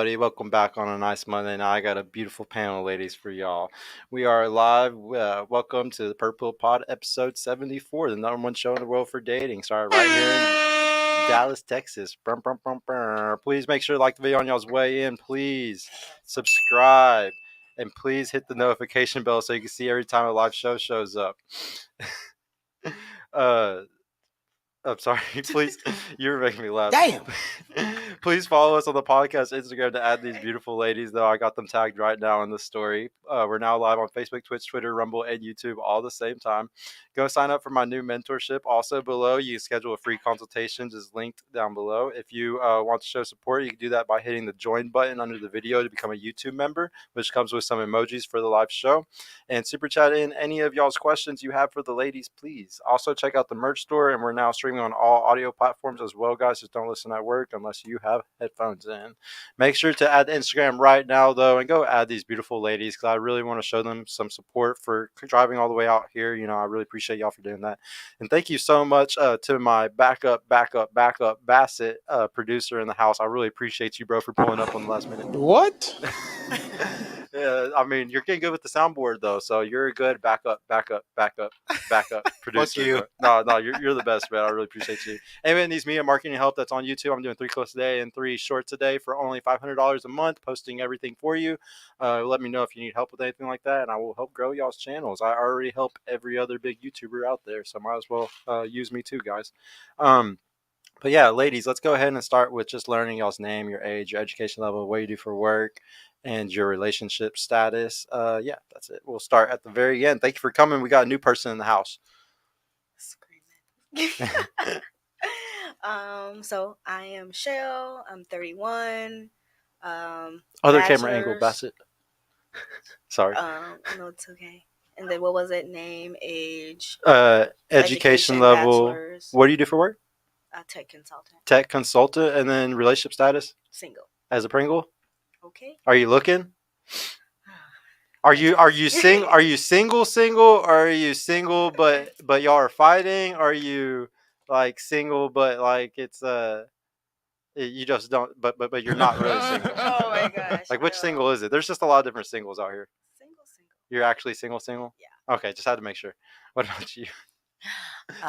Welcome back on a nice Monday night. I got a beautiful panel, ladies, for y'all. We are live. Welcome to the Purple Pod, episode 74, the number one show in the world for dating. Started right here in Dallas, Texas. Brum, brum, brum, brum. Please make sure to like the video on y'all's way in. Please subscribe. And please hit the notification bell so you can see every time a live show shows up. I'm sorry. Please, you're making me laugh. Damn. Please follow us on the podcast Instagram to add these beautiful ladies, though. I got them tagged right now in the story. We're now live on Facebook, Twitch, Twitter, Rumble, and YouTube all the same time. Go sign up for my new mentorship. Also below, you can schedule a free consultation, just linked down below. If you want to show support, you can do that by hitting the join button under the video to become a YouTube member, which comes with some emojis for the live show. And super chat in any of y'all's questions you have for the ladies, please. Also check out the merch store, and we're now streaming on all audio platforms as well, guys. Just don't listen at work unless you have headphones in. Make sure to add Instagram right now, though, and go add these beautiful ladies because I really want to show them some support for driving all the way out here. You know, I really appreciate y'all for doing that. And thank you so much to my backup Bassett producer in the house. I really appreciate you, bro, for pulling up on the last minute. What? Yeah, I mean, you're getting good with the soundboard, though, so you're a good backup producer. You. No, you're the best, man. I really appreciate you. Anyone needs media marketing help that's on YouTube, I'm doing 3 clips a day and 3 shorts a day for only $500 a month, posting everything for you. Let me know if you need help with anything like that, and I will help grow y'all's channels. I already help every other big YouTuber out there, so might as well use me too, guys. But yeah, ladies, let's go ahead and start with just learning y'all's name, your age, your education level, what you do for work, and your relationship status. Yeah, that's it. We'll start at the very end. Thank you for coming. We got a new person in the house. Screaming. So I am Shell. I'm 31. Other camera angle, Bassett. Sorry. No, it's okay. And then what was it? Name, age, education level. bachelor's. What do you do for work? Tech consultant. Tech consultant, and then relationship status Single. as a Pringle. Okay. Are you looking? Are you single? Are you single? Or are you single but y'all are fighting? Are you like single but like it's you just don't but you're not really single? Oh my gosh. Like which single is it? There's just a lot of different singles out here. Single. You're actually single? Yeah. Okay, just had to make sure. What about you?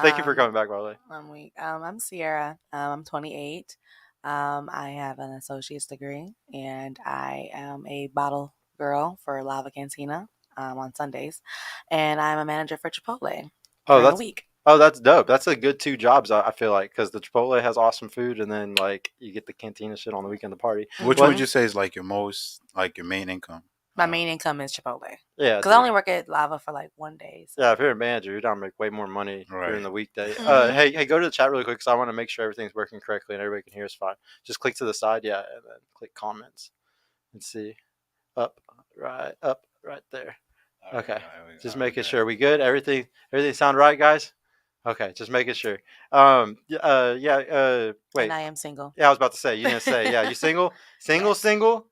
Thank you for coming back, by the way. I'm Sierra. I'm 28. I have an associate's degree, and I am a bottle girl for Lava Cantina on Sundays, and I'm a manager for Chipotle during the week. Oh, that's dope. That's a good 2 jobs, I feel like, because the Chipotle has awesome food, and then like you get the cantina shit on the weekend to party. Which would you say is like your main income? My main income is Chipotle. Yeah, because I only work at Lava for like 1 day. So. Yeah, if you're a manager, you're down to make way more money during the weekday. Mm-hmm. Hey, go to the chat really quick because I want to make sure everything's working correctly and everybody can hear us fine. Just click to the side, and then click comments and see up right there. Okay, just making sure we good. Everything sound right, guys? Okay, just making sure. Wait. And I am single. Yeah, I was about to say. You didn't say. Yeah, you single? Single?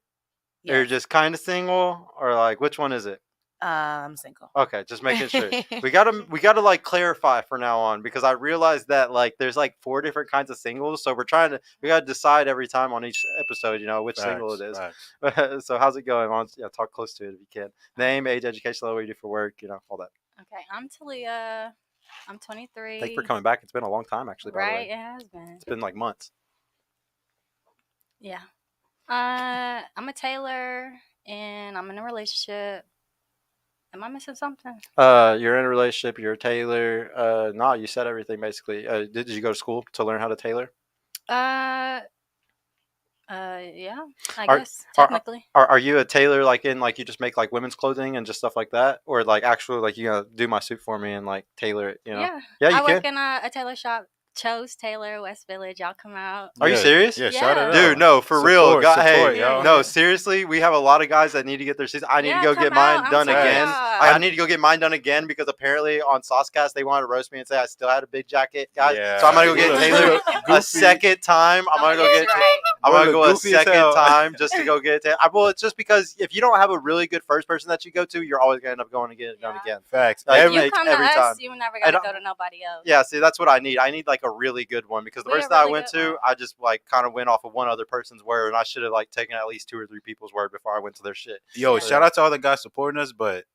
Yes. Or you're just kind of single, or like which one is it? I'm single. Okay, just making sure. we gotta like clarify for now on because I realized that like there's like 4 different kinds of singles, so we gotta decide every time on each episode, which single it is. So how's it going? Talk close to it if you can. Name, age, education level, what you do for work, all that. Okay, I'm Talia. I'm 23. Thank you for coming back. It's been a long time, actually. By the way. It has been. It's been like months. Yeah. I'm a tailor, and I'm in a relationship. Am I missing something? You're in a relationship. You're a tailor. No, you said everything basically. Did you go to school to learn how to tailor? Yeah, I guess technically. Are you a tailor like you just make like women's clothing and just stuff like that, or like actually like you do my suit for me and like tailor it? Yeah. I work in a tailor shop. Chose Taylor, West Village. Y'all come out. Are you serious? Yeah, shout it out. Dude, no, for real. Support, No, seriously, we have a lot of guys that need to get their season. I need to go get mine done again. I need to go get mine done again because apparently on Saucecast they wanted to roast me and say I still had a big jacket, guys. Yeah. So I'm gonna go get Taylor a second time. I'm gonna go a second time just to go get it. Well, it's just because if you don't have a really good first person that you go to, you're always gonna end up going to get it done again. Facts. You come to us, you never gotta go to nobody else. Yeah, see, that's what I need. I need like a really good one because the We a first that I really went good to, one. I just like kind of went off of one other person's word, and I should have like taken at least 2 or 3 people's word before I went to their shit. Yo, Yeah. shout out to all the guys supporting us, but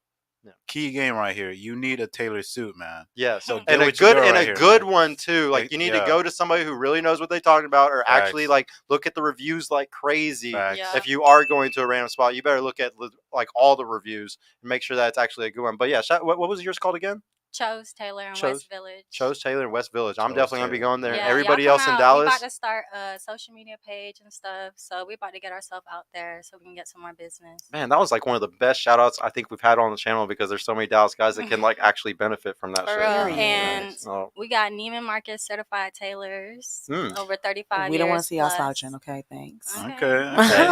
Yeah. key game right here. You need a tailored suit, man. Yes, So and get a with your good girl and right a here, good man. one too. Like Like, you need to yeah. go to somebody who really knows what they're talking about, or actually Facts. like look at the reviews like crazy. Facts. Yeah. If you are going to a random spot, you better look at like all the reviews and make sure that it's actually a good one. But yeah, what was yours called again? Chose Taylor in Chose- West Village. Chose Taylor in West Village. I'm Chose definitely gonna be Taylor. going there. Yeah, And everybody y'all else come in out. We Dallas. about to start a social media page and stuff, so we about to get ourselves out there so we can get some more business. Man, that was like one of the best shout outs I think we've had on the channel because there's so many Dallas guys that can like actually benefit from that For shit. real. Period. And Oh. we got Neiman Marcus certified tailors over 35 We years. don't want to see y'all plus. slouching, okay? Thanks. Okay. Okay. Hey,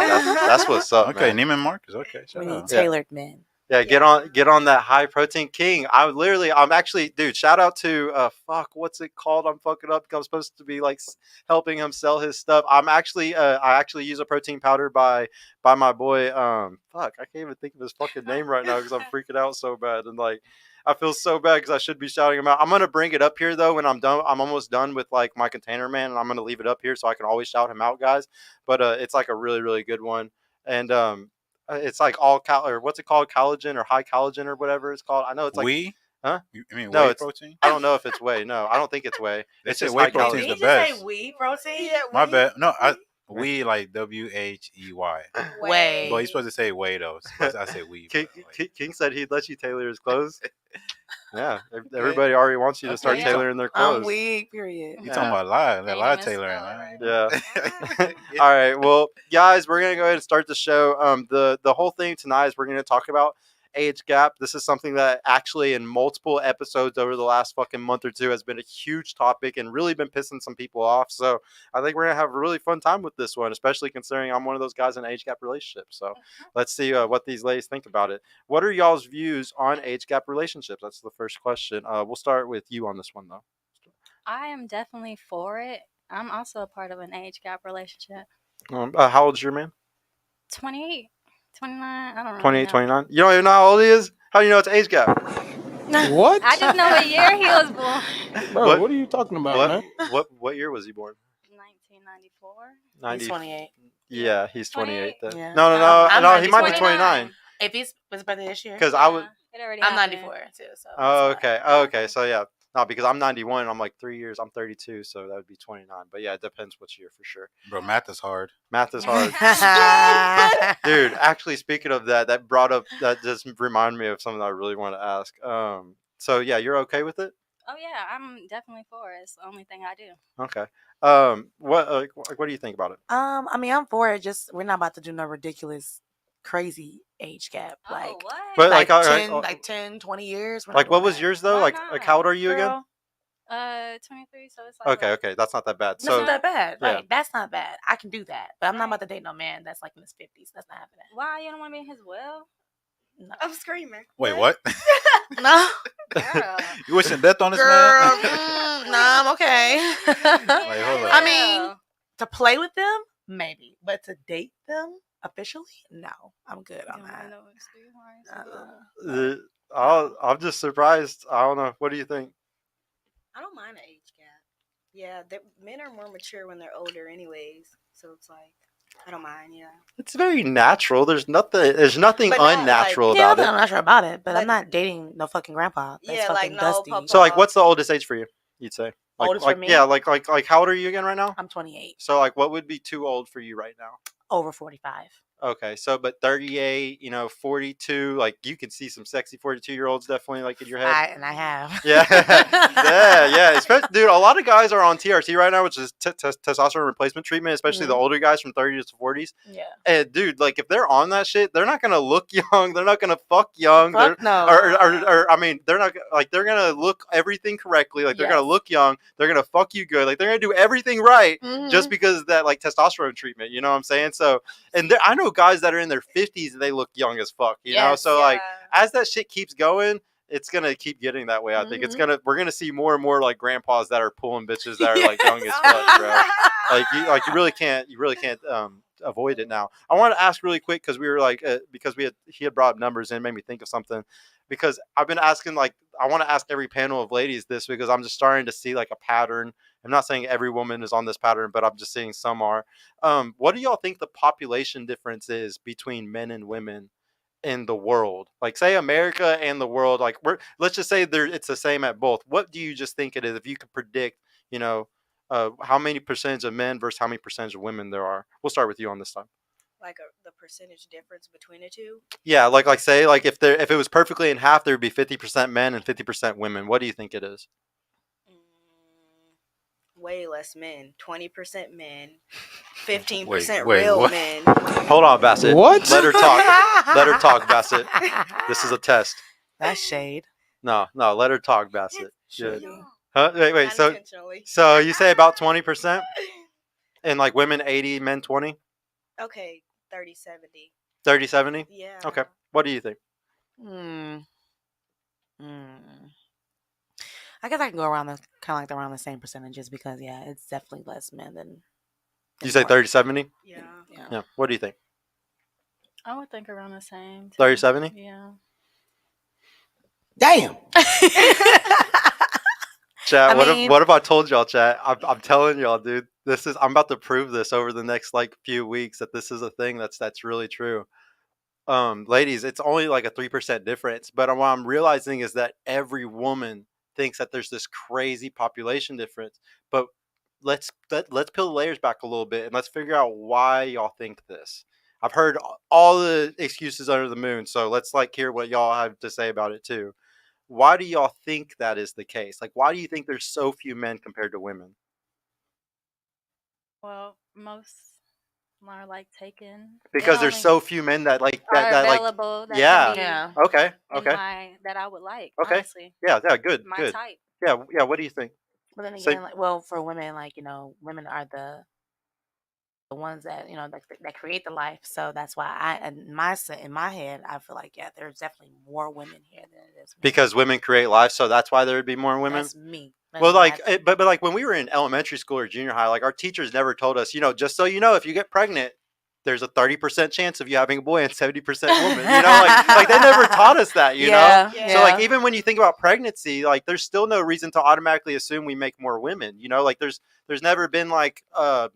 that's what's up, Okay, man. Neiman Marcus. Okay, shout We need out. tailored men. Yeah, get on that high protein king. I'm actually, dude, shout out to what's it called? I'm fucking up. I'm supposed to be like helping him sell his stuff. I actually use a protein powder by my boy. I can't even think of his fucking name right now because I'm freaking out so bad, and like I feel so bad because I should be shouting him out. I'm gonna bring it up here though when I'm done. I'm almost done with like my container man, and I'm gonna leave it up here so I can always shout him out, guys. But it's like a really really good one, and it's like all or what's it called, collagen or high collagen or whatever it's called. I know it's like Whey? Huh? You mean No, whey it's- protein? I don't know if it's whey. No, I don't think it's whey. They It's say just whey high protein's calories. the Did you say best. wheat protein? Yeah, My wheat. bad. No, we like WHEY. Way. But he's supposed to say whey though. I say wheat. King, but, like, King said he'd let you tailor his clothes. Yeah, everybody already wants you to start Okay. tailoring their I'm clothes. weak, period. you talking about lie you lie didn't tailoring, spell it man. Yeah. All right, well, guys, we're gonna go ahead and start the show. The whole thing tonight is we're gonna talk about age gap. This is something that actually in multiple episodes over the last fucking month or two has been a huge topic and really been pissing some people off. So I think we're gonna have a really fun time with this one, especially considering I'm one of those guys in an age gap relationship. So let's see what these ladies think about it. What are y'all's views on age gap relationships? That's the first question. We'll start with you on this one though. I am definitely for it. I'm also a part of an age gap relationship. How old's your man? 28, 29, I don't really 28, know. 29? You don't even know how old he is? How do you know it's age gap? What? I just know what year he was born. Bro, what are you talking about, man? What year was he born? 1994. 90. He's 28. Yeah, he's 28 then. Yeah. No, I'm he might be 29. 29. If he's his birthday this year, Because I was. It already I'm happened. 94 too. So Oh, that's fine. okay. Oh, okay. So yeah, no, because I'm 91. And I'm like 3 years. I'm 32, so that would be 29. But yeah, it depends which year for sure. Bro, math is hard. Math is hard, dude. Actually, speaking of that, that just reminded me of something I really want to ask. So yeah, you're okay with it? Oh yeah, I'm definitely for it. It's the only thing I do. Okay. What do you think about it? I mean, I'm for it. Just we're not about to do no ridiculous, crazy age gap. Like, oh, what? But like, all 10, right, like 10, 20 years. We're not like what doing was that. yours though? Why Like not? how old are you again? Girl, 23. So it's like Okay, what? okay, that's not that bad. that's So not that bad. yeah. Right. That's not bad. I can do that. But I'm not Right. about to date no man that's like in his 50s. That's not happening. Why you don't want to be in his will? No. I'm screaming. Wait, what? No. Girl. You wishing death on this Girl, man? no, I'm okay. Wait, hold on. I mean, to play with them, maybe. But to date them officially, no. I'm good on that. I'm just surprised. I don't know. What do you think? I don't mind an age gap. Yeah, men are more mature when they're older, anyways. So it's like I don't mind. Yeah. It's very natural. There's nothing But not, unnatural Yeah, about I'm it. not sure about it, but Like- I'm not dating no fucking grandpa. That's Yeah, like, fucking no, dusty. papa. So like, what's the oldest age for you? You'd say. Like, Oldest like for me? yeah, like how old are you again right now? I'm 28, So like, what would be too old for you right now? over 45. Okay, so but 38, 42, like you can see some sexy 42-year-olds definitely like in your head. I have. Yeah, yeah. Especially, dude, a lot of guys are on TRT right now, which is testosterone replacement treatment, especially the Mhm. older guys from 30s to 40s. Yeah. And dude, like if they're on that shit, they're not gonna look young. They're not gonna fuck young. Fuck no. Or I mean, they're not like they're gonna look everything correctly. Like they're gonna Yes. look young. They're gonna fuck you good. Like they're gonna do everything right. Mhm. Just because of that like testosterone treatment, you know what I'm saying? So, and I know guys that are in their 50s and they look young as fuck, you know? Yes. So like as that shit keeps going, it's gonna keep getting that way. I think we're gonna see more and more like grandpas that are pulling bitches that are like young as fuck, bro. Like you really can't avoid it now. I want to ask really quick because we were like because he had brought up numbers in, made me think of something. Because I've been asking, like, I want to ask every panel of ladies this because I'm just starting to see like a pattern I'm not saying every woman is on this pattern, but I'm just saying some are. What do y'all think the population difference is between men and women in the world? Like, say America and the world, like let's just say it's the same at both. What do you just think it is if you could predict, you know, how many percentage of men versus how many percentage of women there are? We'll start with you on this time. Like the percentage difference between the two. Yeah, like say like if it was perfectly in half, there would be 50% men and 50% women. What do you think it is? Way less men. 20% men. 15% Wait, real what? men. Hold on, Bassett. What? Let her talk. Let her talk, Bassett. This is a test. That's shade. No, let her talk, Bassett. Good. Shady. Huh? Wait. Not So intentionally. you say about 20%, and like women 80, men 20, Okay, 30-70. 30-70. Yeah. Okay. What do you think? Hmm. I guess I can go around around the same percentages because it's definitely less men than. You say more. 30-70? Yeah. Yeah. What do you think? I would think around the same. 30-70? Yeah. Damn. Chat. I What if I told y'all, chat? I'm telling y'all, dude. I'm about to prove this over the next like few weeks that this is a thing that's really true. Ladies, it's only like a 3% difference, but what I'm realizing is that every woman thinks that there's this crazy population difference. But let's peel the layers back a little bit and let's figure out why y'all think this. I've heard all the excuses under the moon, so let's like hear what y'all have to say about it too. Why do y'all think that is the case? Like, why do you think there's so few men compared to women? Well, most are like taken. Because there's so few men that like are that like available. That yeah. Can be Yeah. Okay. in that I would like. Okay. Honestly, Yeah. Good. my Good. type. Yeah. What do you think? But then Say, again, for women, women are the ones that that create the life. So that's why in my head, I feel like there's definitely more women here than it is men. because women create life, so that's why there would be more women. That's me. Well, like, but like when we were in elementary school or junior high, like our teachers never told us, just so you know, if you get pregnant, there's a 30% chance of you having a boy and 70% woman. Like they never taught us that. Yeah. So like even when you think about pregnancy, like there's still no reason to automatically assume we make more women. Like there's never been like I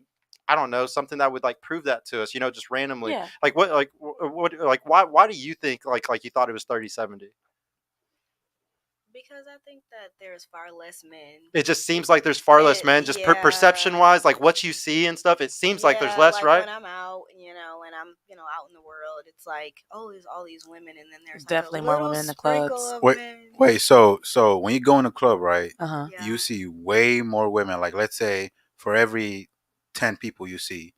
don't know, something that would like prove that to us. Just randomly. Yeah. Like what why do you think like you thought it was 30-70? Because I think that there's far less men. It just seems like there's far less men, just perception wise, like what you see and stuff. It seems like there's less, like right? When I'm out, when I'm, out in the world, it's like, oh, there's all these women, and then there's definitely like a more women in the clubs. Wait, so when you go in a club, right? Yeah. You see way more women. Like, let's say for every 10 people you see,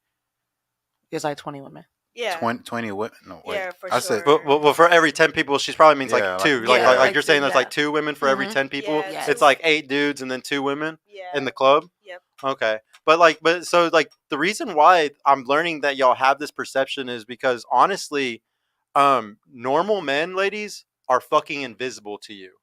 there's like 20 women. Yeah. 20 women. No, wait. Yeah, for I sure. said, well, for every 10 people, she probably means like two. Like you're saying, there's like 2 women for every 10 people. Yeah, It's like 8 dudes and then 2 women in the Yeah. club. Yep. Okay, but so like the reason why I'm learning that y'all have this perception is because honestly, normal men, ladies, are fucking invisible to you.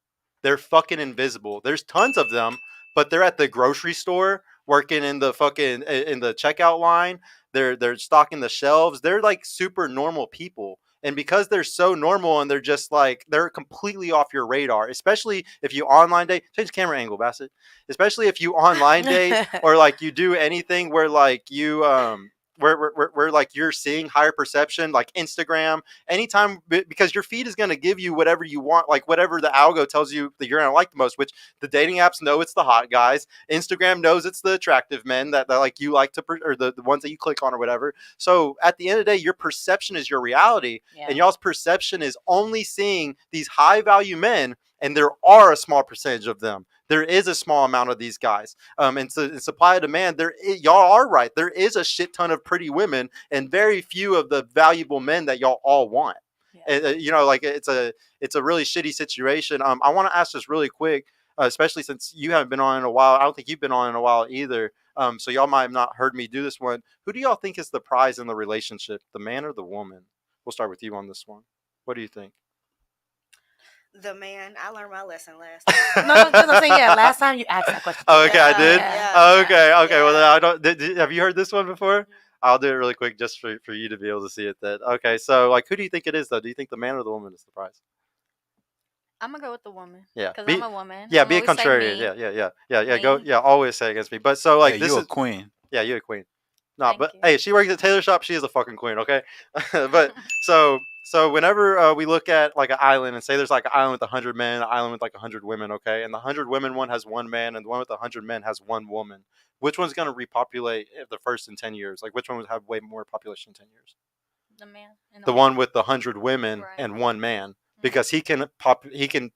They're fucking invisible. There's tons of them, but they're at the grocery store working in the fucking in the checkout line. They're stocking the shelves. They're like super normal people. And because they're so normal and they're just like they're completely off your radar, especially if you online date, change the camera angle, Bassett. Especially if you online date or like you do anything where like you where like you're seeing higher perception, like Instagram, anytime, because your feed is going to give you whatever you want, like whatever the algo tells you that you're going to like the most, which the dating apps know it's the hot guys. Instagram knows it's the attractive men that like you like to, or the ones that you click on or whatever. So at the end of the day, your perception is your reality, and y'all's perception is only seeing these high value men, and there are a small percentage of them. There is a small amount of these guys. And so in supply and demand, y'all are right. There is a shit ton of pretty women and very few of the valuable men that y'all all want. Yeah. Like it's a really shitty situation. I want to ask this really quick, especially since you haven't been on in a while. I don't think you've been on in a while either. So y'all might have not heard me do this one. Who do y'all think is the prize in the relationship, the man or the woman? We'll start with you on this one. What do you think? The man. I learned my lesson last time. No, I'm saying last time you asked that question. Oh, okay, I did. Yeah. Okay. Yeah. Well, then I don't. Have you heard this one before? Mm-hmm. I'll do it really quick just for you to be able to see it. Then okay. So like, who do you think it is though? Do you think the man or the woman is the prize? I'm gonna go with the woman. Yeah, Because I'm a woman. yeah, I'm be a always say contrarian. me. Yeah. Go. Me. Yeah, always say against me. But so like Yeah, this you a is queen. yeah, you a queen. No, Thank but you. hey, if she works at Taylor shop, she is a fucking queen, okay? But so whenever we look at like an island and say there's like an island with 100 men, an island with like 100 women, okay, and the 100 women one has one man, and the one with 100 men has one woman. Which one's gonna repopulate the first in 10 years? Like which one would have way more population in 10 years? The man. And The one with the 100 women Right. and one man, Mhm. because he can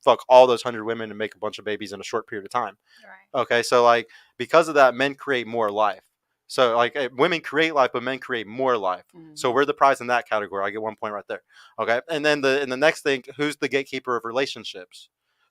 fuck all those 100 women and make a bunch of babies in a short period of time. Right. Okay, so like because of that, men create more life. So like women create life, but men create more life. So we're the prize in that category. I get 1 point right there. Okay, and then the next thing, who's the gatekeeper of relationships?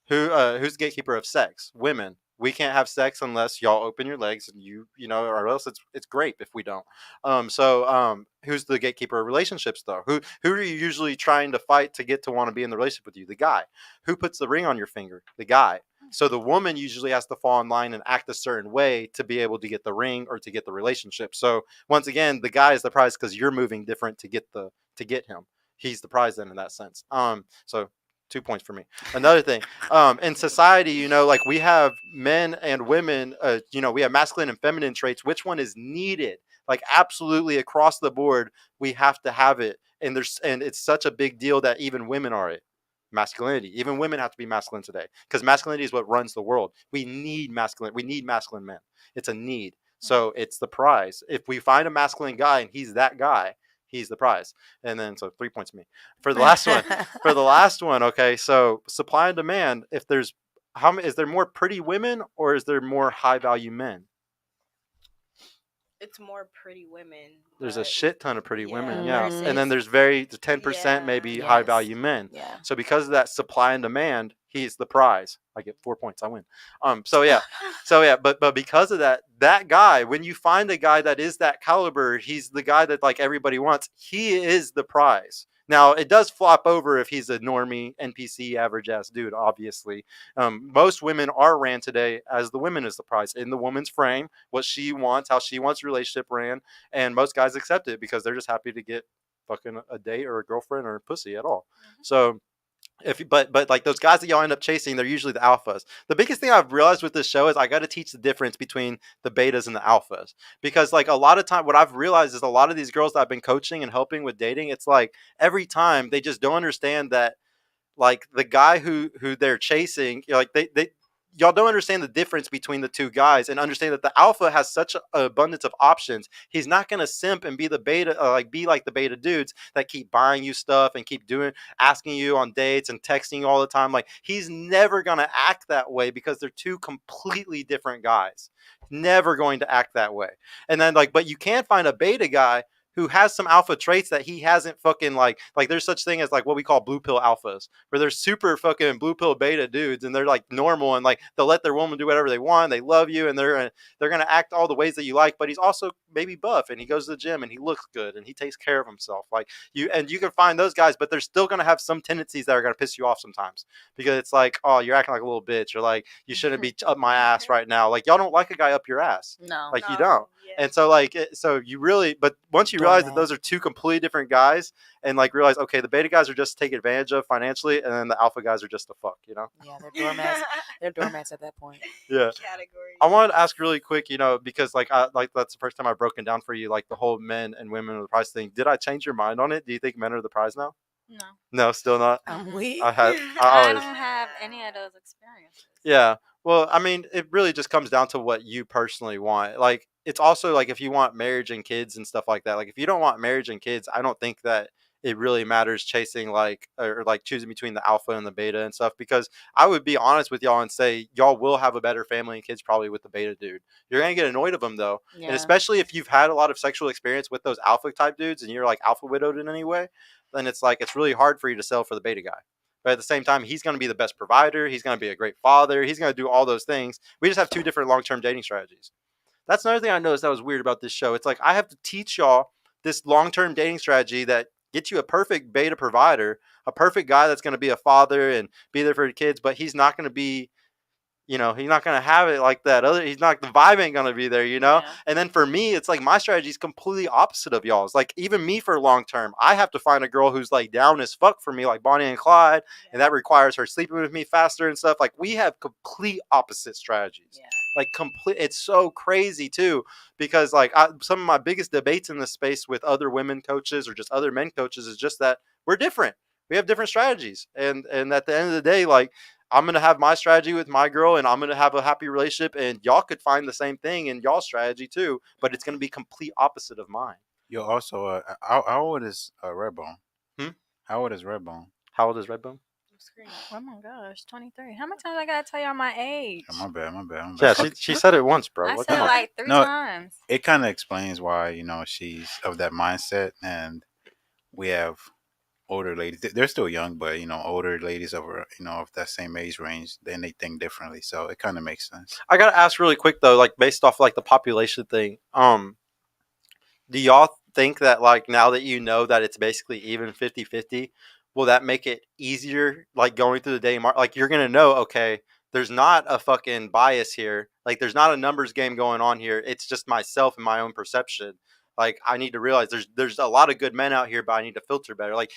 Who's the gatekeeper of sex? Women. We can't have sex unless y'all open your legs and you know, or else it's great if we don't. Who's the gatekeeper of relationships though? Who are you usually trying to fight to get to want to be in the relationship with you? The guy. Who puts the ring on your finger? The guy. So the woman usually has to fall in line and act a certain way to be able to get the ring or to get the relationship. So once again, the guy is the prize because you're moving different to get him. He's the prize then in that sense. So 2 points for me. Another thing, in society, you know, like we have men and women, you know, we have masculine and feminine traits. Which one is needed? Like absolutely across the board, we have to have it. And it's such a big deal that even women are it. Masculinity. Even women have to be masculine today because masculinity is what runs the world. We need masculine. We need masculine men. It's a need. So it's the prize. If we find a masculine guy and he's that guy, he's the prize. And then so 3 points to me for the last one. For the last one, okay. So supply and demand. If there's how many, is there more pretty women or is there more high value men? It's more pretty women. There's a shit ton of pretty women, yeah. versus- And then there's the 10% maybe Yeah. high Yes. value men. Yeah. So because of that supply and demand, he's the prize. I get 4 points. I win. So yeah. But because of that guy, when you find a guy that is that caliber, he's the guy that like everybody wants. He is the prize. Now it does flop over if he's a normie NPC average ass dude. Obviously, most women are ran today as the women is the prize in the woman's frame, what she wants, how she wants relationship ran, and most guys accept it because they're just happy to get fucking a date or a girlfriend or a pussy at all. So but like those guys that y'all end up chasing, they're usually the alphas. The biggest thing I've realized with this show is I got to teach the difference between the betas and the alphas, because like a lot of time what I've realized is a lot of these girls that I've been coaching and helping with dating, it's like every time they just don't understand that like the guy who they're chasing, you know, like they y'all don't understand the difference between the two guys and understand that the alpha has such an abundance of options. He's not going to simp and be the beta, be like the beta dudes that keep buying you stuff and keep asking you on dates and texting you all the time. Like he's never going to act that way because they're two completely different guys. Never going to act that way. And then like, but you can find a beta guy who has some alpha traits that he hasn't fucking like there's such thing as like what we call blue pill alphas, where they're super fucking blue pill beta dudes and they're like normal and like they'll let their woman do whatever they want, they love you and they're gonna act all the ways that you like, but he's also maybe buff and he goes to the gym and he looks good and he takes care of himself. Like you can find those guys, but they're still gonna have some tendencies that are gonna piss you off sometimes because it's like, oh, you're acting like a little bitch, or like you shouldn't be up my ass right now. Like y'all don't like a guy up your ass. No. Like you don't. Yeah. And so like so you really, but once you realize that those are two completely different guys and like realize, okay, the beta guys are just taken advantage of financially and then the alpha guys are just the fuck, you know? Yeah, they're doormats. They're doormats at that point. Yeah. Category. I wanted to ask really quick, you know, because like that's the first time I've broken down for you like the whole men and women are the prize thing. Did I change your mind on it? Do you think men are the prize now? No. No, still not. I'm weak. I I always, don't have any of those experiences. yeah. Well, I mean, it really just comes down to what you personally want. Like, it's also like if you want marriage and kids and stuff like that. Like, if you don't want marriage and kids, I don't think that it really matters chasing like or like choosing between the alpha and the beta and stuff. Because I would be honest with y'all and say y'all will have a better family and kids probably with the beta dude. You're gonna get annoyed of them though, Yeah. and especially if you've had a lot of sexual experience with those alpha type dudes and you're like alpha widowed in any way, then it's like it's really hard for you to sell for the beta guy. But at the same time, he's going to be the best provider. He's going to be a great father. He's going to do all those things. We just have two different long-term dating strategies. That's another thing I noticed that was weird about this show. It's like I have to teach y'all this long-term dating strategy that gets you a perfect beta provider, a perfect guy that's going to be a father and be there for your kids, but he's not going to be, you know, he's not gonna have it like that other. He's not, the vibe ain't gonna be there, you know. Yeah. And then for me, it's like my strategy is completely opposite of y'all's. Like even me for long term, I have to find a girl who's like down as fuck for me, like Bonnie and Clyde, and that requires her sleeping with me faster and stuff. Like we have complete opposite strategies. Yeah. Like complete, it's so crazy too, because like some of my biggest debates in this space with other women coaches or just other men coaches is just that we're different. We have different strategies, and at the end of the day, like I'm gonna have my strategy with my girl, and I'm gonna have a happy relationship, and y'all could find the same thing in y'all strategy too, but it's gonna be complete opposite of mine. You're also how old is Redbone? Hmm? How old is Redbone? How old is Redbone? Oh my gosh, 23. How many times I gotta tell y'all my age? Oh, my bad. Yeah, she said it once, bro. I What, said come on. like 3 No. times. It kind of explains why she's of that mindset, and we have older ladies. They're still young, but older ladies over of that same age range, then they think differently. So it kind of makes sense. I gotta ask really quick though, like based off like the population thing, do y'all think that like now that you know that it's basically even 50-50, will that make it easier like going through the day like you're gonna know, okay, there's not a fucking bias here, like there's not a numbers game going on here, it's just myself and my own perception. Like I need to realize there's a lot of good men out here, but I need to filter better. Like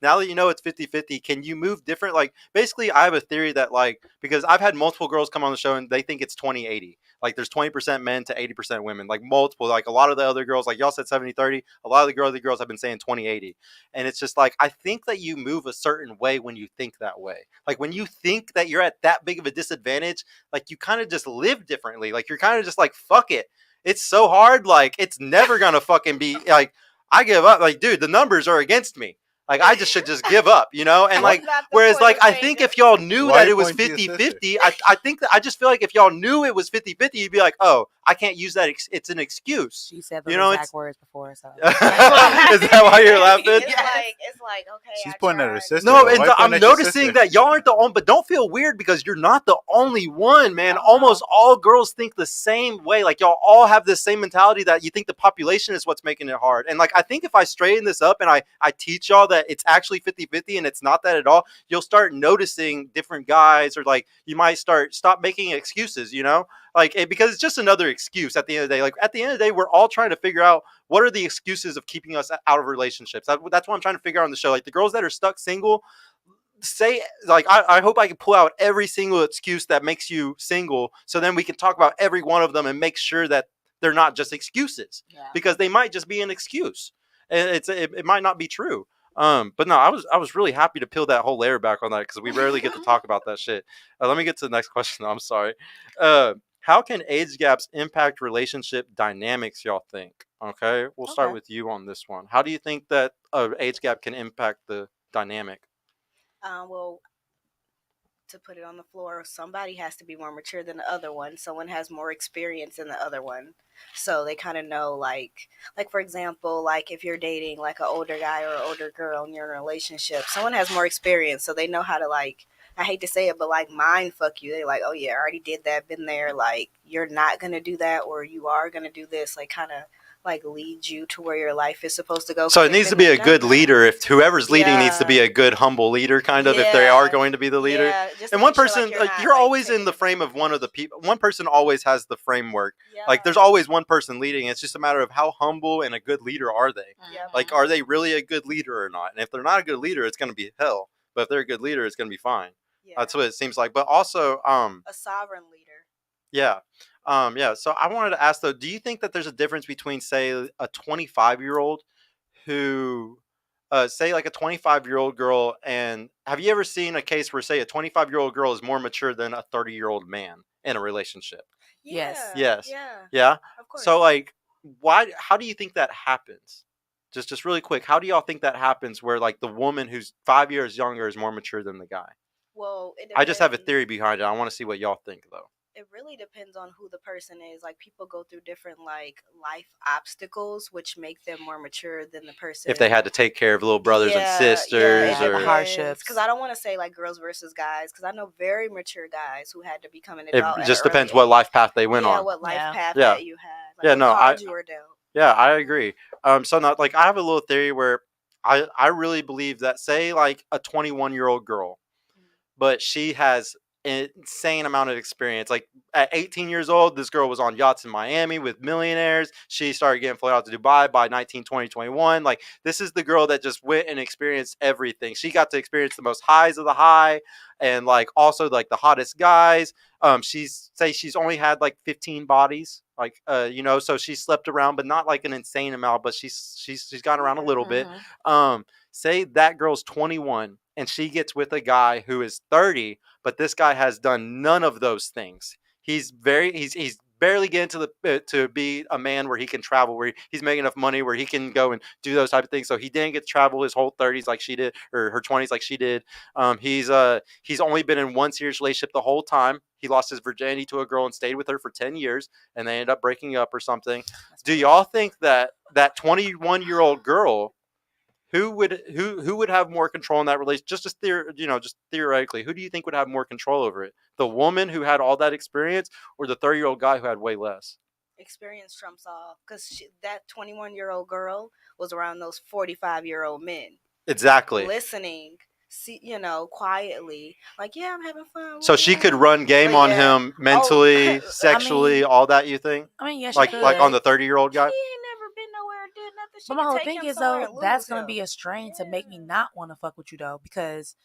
now that you know it's 50-50, can you move different? Like basically I have a theory that like, because I've had multiple girls come on the show and they think it's 20-80. Like there's 20% men to 80% women, like multiple, like a lot of the other girls, like y'all said 70-30, a lot of the other girls have been saying 20-80. And it's just like, I think that you move a certain way when you think that way. Like when you think that you're at that big of a disadvantage, like you kind of just live differently. Like you're kind of just like, fuck it. It's so hard. Like it's never going to fucking be like, I give up. Like, dude, the numbers are against me. Like I just should just give up, And like, whereas like I think if y'all knew Why that you it was pointing to your 50-50, I think that I just feel like if y'all knew it was 50-50, you'd be like, oh, I can't use that. It's an excuse. She said those it's exact words before, so. Is that why you're laughing? It's like okay. She's I pointing at her tried. sister. No, though. and Why I'm pointing at your noticing sister? that y'all aren't the only, but don't feel weird because you're not the only one, man. Almost all girls think the same way. Like y'all all have this same mentality that you think the population is what's making it hard. And like, I think if I straighten this up and I teach y'all that it's actually 50-50 and it's not that at all, you'll start noticing different guys, or like you might stop making excuses, like because it's just another excuse at the end of the day. Like at the end of the day, we're all trying to figure out what are the excuses of keeping us out of relationships. That's what I'm trying to figure out on the show. Like the girls that are stuck single, say like I hope I can pull out every single excuse that makes you single, so then we can talk about every one of them and make sure that they're not just excuses, because they might just be an excuse and it might not be true. But no, I was really happy to peel that whole layer back on that because we rarely get to talk about that shit. Let me get to the next question. I'm sorry. How can age gaps impact relationship dynamics, y'all think? Okay, we'll start with you on this one. How do you think that age gap can impact the dynamic? Well, to put it on the floor, somebody has to be more mature than the other one. Someone has more experience than the other one, so they kind of know, like for example, like if you're dating like an older guy or an older girl and you're in a relationship, someone has more experience, so they know how to, like, I hate to say it, but like mind fuck you. They like, oh yeah, I already did that, been there. Like you're not gonna do that, or you are gonna do this. Like kind of like lead you to where your life is supposed to go. So it needs to be a good leader. If whoever's leading needs to be a good, humble leader, kind of, if they are going to be the leader. Yeah, and one person, like you're always in the frame of one of the people. One person always has the framework. Like there's always one person leading. It's just a matter of how humble and a good leader are they. Like, are they really a good leader or not? And if they're not a good leader, it's going to be hell. But if they're a good leader, it's going to be fine. That's what it seems like. But also, a sovereign leader. Yeah. Yeah. So I wanted to ask though, do you think that there's a difference between, say, a 25-year-old who, say like a 25-year-old girl, and have you ever seen a case where, say, a 25-year-old girl is more mature than a 30-year-old man in a relationship? Yes. Yeah. Of course. So like, how do you think that happens? Just really quick, how do y'all think that happens where like the woman who's 5 years younger is more mature than the guy? Well, I just have a theory behind it. I want to see what y'all think though. It really depends on who the person is. Like people go through different like life obstacles, which make them more mature than the person. If they had to take care of little brothers and sisters, or hardships. Because I don't want to say like girls versus guys, because I know very mature guys who had to become an adult. It just depends what life path they went on. Yeah, what life path that you had. Like what you were dealt. Yeah, I agree. So not like I have a little theory where I really believe that, say like a 21-year-old girl, but she has insane amount of experience. Like at 18 years old, this girl was on yachts in Miami with millionaires. She started getting flown out to Dubai by 19, 20, 21. Like this is the girl that just went and experienced everything. She got to experience the most highs of the high and like also like the hottest guys. She's only had like 15 bodies, like so she slept around, but not like an insane amount, but she's gone around a little bit. Say that girl's 21 and she gets with a guy who is 30, but this guy has done none of those things. He's barely getting to to be a man where he can travel, where he's making enough money where he can go and do those type of things. So he didn't get to travel his whole 30s like she did, or her 20s like she did. He's only been in one serious relationship the whole time. He lost his virginity to a girl and stayed with her for 10 years, and they ended up breaking up or something. Do y'all think that 21-year-old girl, who would have more control in that relationship? Just theoretically, who do you think would have more control over it? The woman who had all that experience, or the 30-year-old guy who had way less? Experience trumps all, because that 21-year-old girl was around those 45-year-old men. Exactly. Listening, quietly, like, yeah, I'm having fun. So she could run game on him mentally, sexually, all that, you think? I mean, yeah, like on the 30-year-old guy? He ain't never been nowhere, did nothing. But my whole thing is, though, that's going to be a strain to make me not want to fuck with you, though, because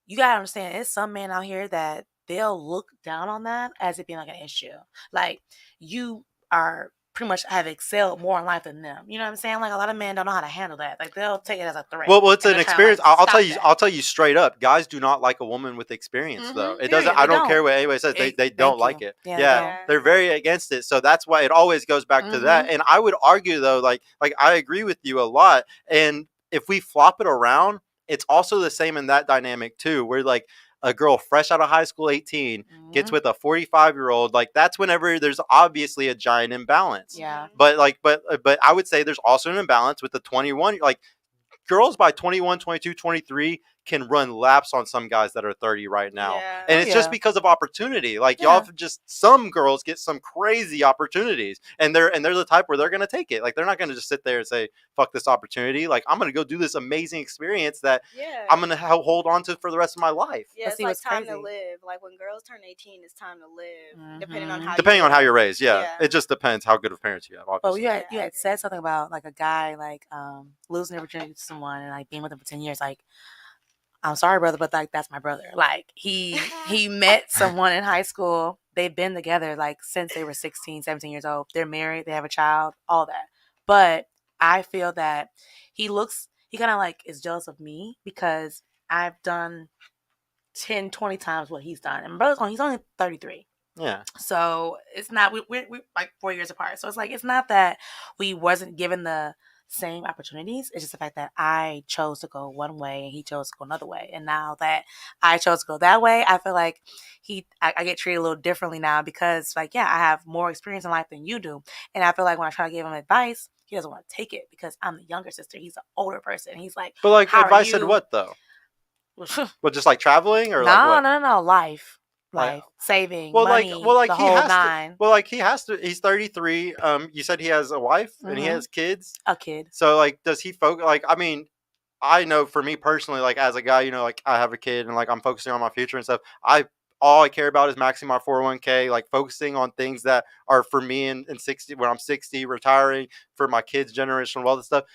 you got to understand, there's some men out here that they'll look down on that as it being like an issue. Like, you are pretty much have excelled more in life than them. You know what I'm saying? Like, a lot of men don't know how to handle that. Like, they'll take it as a threat. Well, it's an experience. I'll tell you straight up. Guys do not like a woman with experience, though. It doesn't. I don't care what anybody says. They don't like it. Yeah, they're very against it. So that's why it always goes back to that. And I would argue, though, like I agree with you a lot. And if we flop it around, it's also the same in that dynamic too, where like a girl fresh out of high school, 18, gets with a 45-year-old, like that's whenever there's obviously a giant imbalance. Yeah. But I would say there's also an imbalance with the 21. Like girls by 21, 22, 23 can run laps on some guys that are 30 right now. Yeah. And it's just because of opportunity. Like y'all just, some girls get some crazy opportunities, and they're the type where they're going to take it. Like they're not going to just sit there and say, fuck this opportunity. Like I'm going to go do this amazing experience that I'm going to hold on to for the rest of my life. Yeah, it's like time to live. Like when girls turn 18, it's time to live. Depending on how you're raised. Yeah. It just depends how good of parents you have, obviously. But you had said something about like a guy like losing their virginity to someone and like being with them for 10 years. Like, I'm sorry, brother, but like that's my brother. Like he met someone in high school. They've been together like since they were 16, 17 years old. They're married, they have a child, all that. But I feel that he kind of like is jealous of me because I've done 10, 20 times what he's done. And he's only 33. Yeah. So it's not, we're like 4 years apart. So it's like, it's not that we wasn't given the same opportunities. It's just the fact that I chose to go one way and he chose to go another way. And now that I chose to go that way, I feel like I get treated a little differently now because like, yeah, I have more experience in life than you do. And I feel like when I try to give him advice, he doesn't want to take it because I'm the younger sister. He's an older person. He's like, but like advice in what though? Well, just like traveling or no, life. Saving money, the whole nine. He has to. He's 33. You said he has a wife and he has kids. A kid. So like, does he focus? Like, I mean, I know for me personally, like as a guy, like I have a kid and like I'm focusing on my future and stuff. All I care about is maxing my 401k, like focusing on things that are for me in 60 when I'm 60, retiring, for my kids' generational wealth and stuff.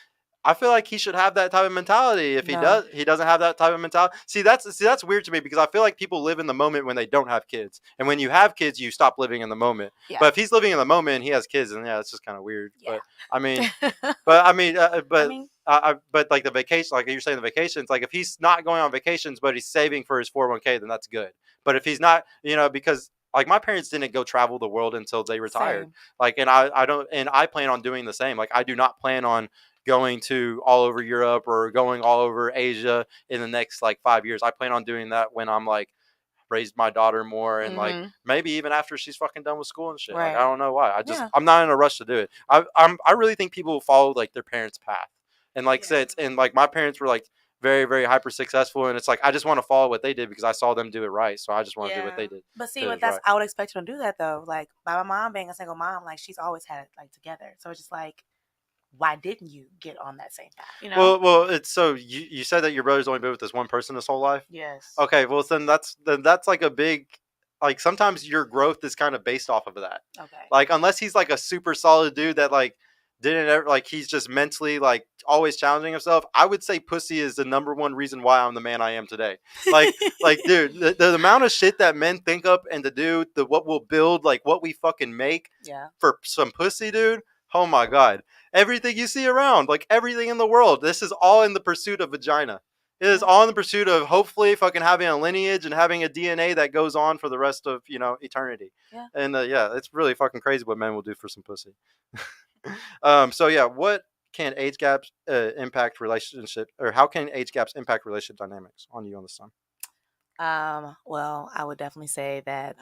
I feel like he should have that type of mentality. If he doesn't have that type of mentality. See, that's weird to me because I feel like people live in the moment when they don't have kids. And when you have kids, you stop living in the moment. Yeah. But if he's living in the moment and he has kids, then it's just kind of weird. Yeah. But like the vacation, like you're saying the vacations, like if he's not going on vacations, but he's saving for his 401k, then that's good. But if he's not, because like my parents didn't go travel the world until they retired. Same. Like, and I plan on doing the same. Like I do not plan on going to all over Europe or going all over Asia in the next like 5 years. I plan on doing that when I'm like raised my daughter more and like maybe even after she's fucking done with school and shit. Right. Like I don't know why. I'm not in a rush to do it. I really think people follow like their parents' path. And like said, and like my parents were like very, very hyper successful, and it's like I just want to follow what they did because I saw them do it right. So I just want to do what they did. But see, I would expect you to do that though. Like my mom being a single mom, like she's always had it like together. So it's just like, why didn't you get on that same path? Well, it's so you said that your brother's only been with this one person his whole life. Yes. Okay, well then that's like a big like sometimes your growth is kind of based off of that. Okay. Like unless he's like a super solid dude that like didn't ever like he's just mentally like always challenging himself. I would say pussy is the number one reason why I'm the man I am today. Like dude, the amount of shit that men think up and to do, the what we'll build, like what we fucking make for some pussy, dude. Oh my god. Everything you see around, like everything in the world, this is all in the pursuit of vagina. It is all in the pursuit of hopefully fucking having a lineage and having a DNA that goes on for the rest of, eternity. Yeah. And yeah, it's really fucking crazy what men will do for some pussy. So yeah, what can age gaps impact relationship, or how can age gaps impact relationship dynamics on you on this time? Well, I would definitely say that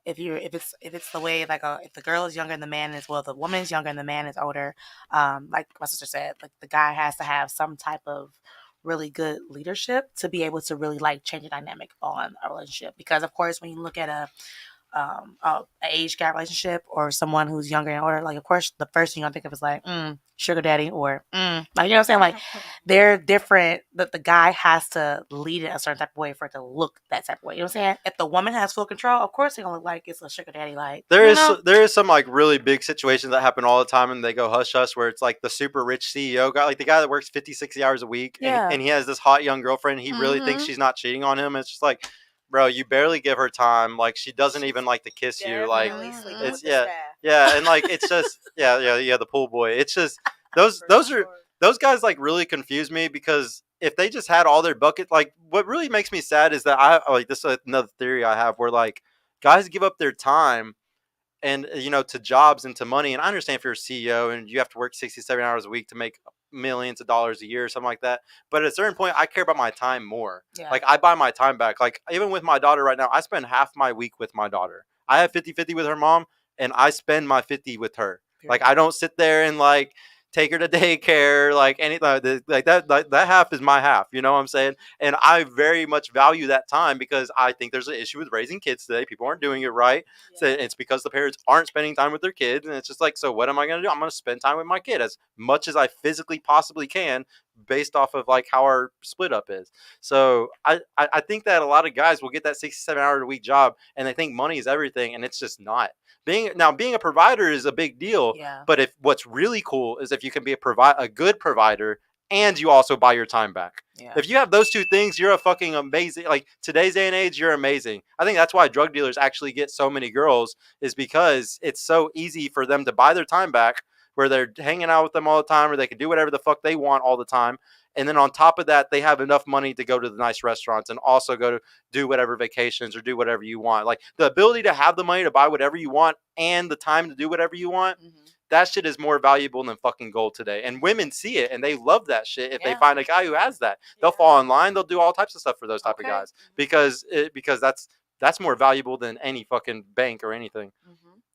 if it's the way like if the girl is younger and the man is the woman is younger and the man is older, like my sister said, like the guy has to have some type of really good leadership to be able to really like change the dynamic on a relationship. Because of course, when you look at a age gap relationship or someone who's younger and older, like of course the first thing I think of is like sugar daddy or like you know what I'm saying, like they're different. That the guy has to lead it a certain type of way for it to look that type of way. You know what I'm saying? If the woman has full control, of course they're gonna look like it's a sugar daddy. Like there is some like really big situations that happen all the time and they go hush hush where it's like the super rich CEO guy, like the guy that works 50, 60 hours a week and he has this hot young girlfriend and he really thinks she's not cheating on him. And it's just like, bro, you barely give her time. Like she doesn't even like to kiss you. Like it's yeah, and like it's just yeah, the pool boy. It's just those guys like really confuse me because if they just had all their bucket, like what really makes me sad is that I like this is another theory I have where like guys give up their time and to jobs and to money. And I understand if you're a CEO and you have to work 67 hours a week to make millions of dollars a year or something like that, but at a certain point I care about my time more. Like I buy my time back. Like even with my daughter right now, I spend half my week with my daughter. I have 50-50 with her mom and I spend my 50 with her. Like I don't sit there and like take her to daycare, like anything like that. Like that half is my half. You know what I'm saying? And I very much value that time because I think there's an issue with raising kids today. People aren't doing it right. So it's because the parents aren't spending time with their kids, and it's just like, so what am I going to do? I'm going to spend time with my kid as much as I physically possibly can, based off of like how our split up is. So I think that a lot of guys will get that 67-hour a week job and they think money is everything, and it's just not. Being a provider is a big deal. Yeah. But if what's really cool is if you can be a good provider and you also buy your time back. Yeah. If you have those two things, you're a fucking amazing. Like today's day and age, you're amazing. I think that's why drug dealers actually get so many girls, is because it's so easy for them to buy their time back, where they're hanging out with them all the time, or they can do whatever the fuck they want all the time. And then on top of that, they have enough money to go to the nice restaurants and also go to do whatever vacations or do whatever you want. Like the ability to have the money to buy whatever you want and the time to do whatever you want. That shit is more valuable than fucking gold today. And women see it and they love that shit. If they find a guy who has that, they'll fall in line. They'll do all types of stuff for those type of guys because that's more valuable than any fucking bank or anything.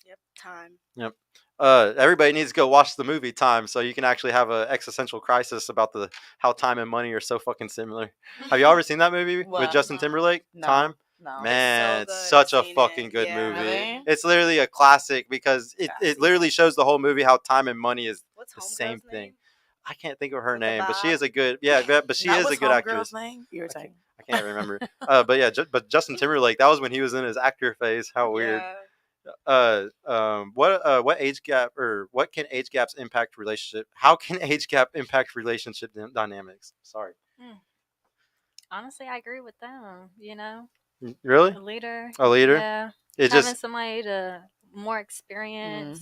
Yep. Time. Yep. Everybody needs to go watch the movie Time so you can actually have an existential crisis about how time and money are so fucking similar. Have y'all ever seen that movie with Justin Timberlake? No. Time? No. Man, it's such a fucking good movie. Really? It's literally a classic because it literally shows the whole movie how time and money is the same thing. I can't think of her name, but she is a good but she is a good actress. Name? You were saying. I can't remember. But yeah, but Justin Timberlake, that was when he was in his actor phase. How weird. What age gap, or what can age gaps impact relationship? How can age gap impact relationship dynamics? Sorry. Honestly, I agree with them. Really? A leader. Yeah. It's having just somebody to more experience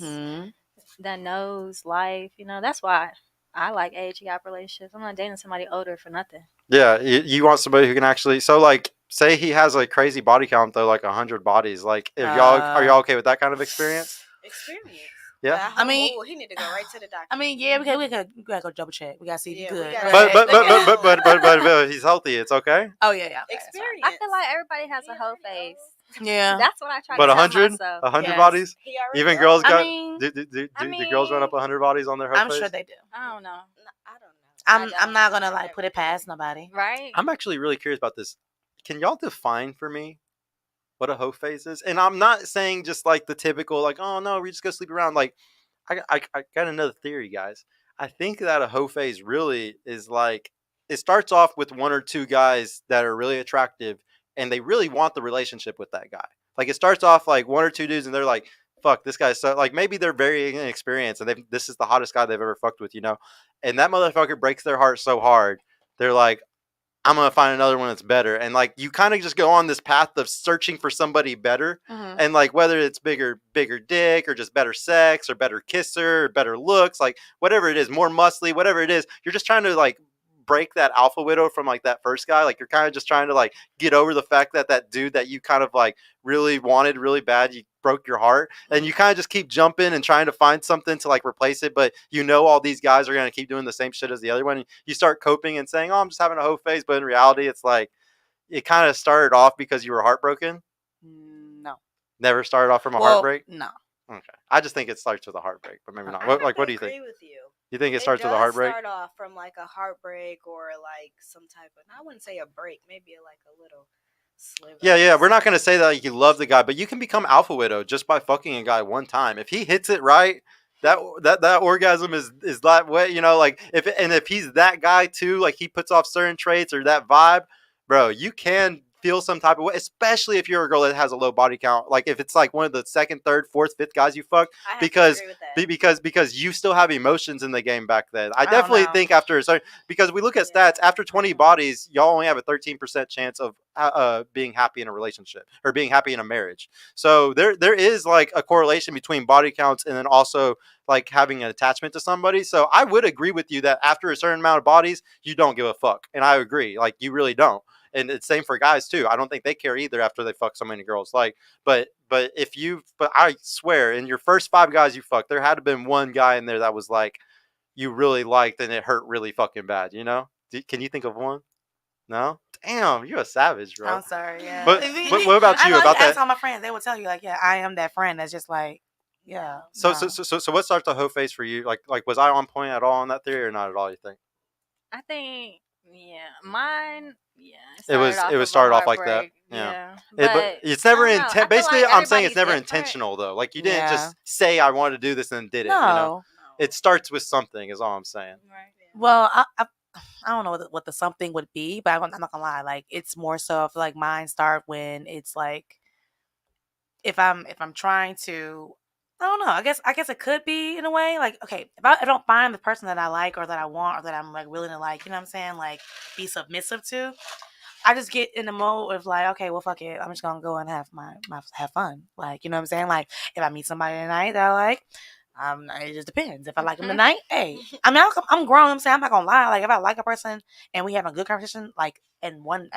that knows life. That's why I like age gap relationships. I'm not dating somebody older for nothing. Yeah, you want somebody who can actually. So like, say he has a crazy body count though, like 100 bodies. Like, if are y'all okay with that kind of experience? Yeah. I mean, he need to go right to the doctor. I mean, yeah, we gotta go double check. We gotta see if he's good. But he's healthy. It's okay. Oh yeah. Experience. I feel like everybody has a whole face. Yeah, that's what I try. But to 100 bodies. Even girls got. Do the girls run up 100 bodies on their whole face? I'm sure they do. I don't know. I'm not gonna like put it past nobody. Right. I'm actually really curious about this. Can y'all define for me what a hoe phase is? And I'm not saying just like the typical, like, oh no, we just go sleep around. Like, I got another theory, guys. I think that a hoe phase really is like, it starts off with one or two guys that are really attractive and they really want the relationship with that guy. Like it starts off like one or two dudes, and they're like, "Fuck, this guy's so like maybe they're very inexperienced, and this is the hottest guy they've ever fucked with, you know." And that motherfucker breaks their heart so hard, they're like, I'm gonna find another one that's better, and like you kind of just go on this path of searching for somebody better, and like whether it's bigger dick or just better sex or better kisser or better looks, like whatever it is, more muscly, whatever it is, you're just trying to like break that alpha widow from like that first guy. Like you're kind of just trying to like get over the fact that that dude that you kind of like really wanted really bad, you broke your heart, and you kind of just keep jumping and trying to find something to like replace it, but you know all these guys are going to keep doing the same shit as the other one. You start coping and saying, oh, I'm just having a hoe phase, but in reality it's like it kind of started off because you were heartbroken. No, never started off from a heartbreak. No. Okay, I just think it starts with a heartbreak, but maybe not. What do you think? I agree with you. You think it starts with a heartbreak? Start off from like a heartbreak or like some type of, I wouldn't say a break, maybe like a little sliver. Yeah. We're not gonna say that like, you love the guy, but you can become alpha widow just by fucking a guy one time. If he hits it right, that orgasm is that way, you know. Like if he's that guy too, like he puts off certain traits or that vibe, bro, you can feel some type of way, especially if you're a girl that has a low body count. Like if it's like one of the second, third, fourth, fifth guys you fuck, because you still have emotions in the game back then. I definitely think after a certain, because we look at stats, after 20 bodies, y'all only have a 13% chance of being happy in a relationship or being happy in a marriage. So there is like a correlation between body counts and then also like having an attachment to somebody. So I would agree with you that after a certain amount of bodies, you don't give a fuck. And I agree, like you really don't. And it's same for guys too. I don't think they care either after they fuck so many girls. Like, but I swear, in your first 5 guys you fucked, there had to have been one guy in there that was like you really liked and it hurt really fucking bad. You know? Can you think of one? No? Damn, you're a savage, bro. I'm sorry. Yeah. But what about you? About that? Ask all my friends. They will tell you like, yeah, I am that friend that's just like, yeah. So what starts the hoe face for you? Like was I on point at all on that theory or not at all? You think? I think mine. Yeah, it was started off like that. Yeah. But it's never intent. Basically, like I'm saying it's never different. intentional though. Like you didn't just say I wanted to do this and did it. No. You know? It starts with something. Is all I'm saying. Right. Well, I don't know what the something would be, but I'm not gonna lie. Like it's more so. I feel like mine start when it's like if I'm trying to. I don't know. I guess it could be in a way. Like, okay, if I don't find the person that I like or that I want or that I'm like willing to like, you know what I'm saying? Like be submissive to, I just get in the mode of like, okay, well fuck it. I'm just gonna go and have have fun. Like, you know what I'm saying? Like if I meet somebody tonight that I like, it just depends. If I like them tonight, hey. I mean I'm grown, I'm saying I'm not gonna lie. Like if I like a person and we have a good conversation, like in one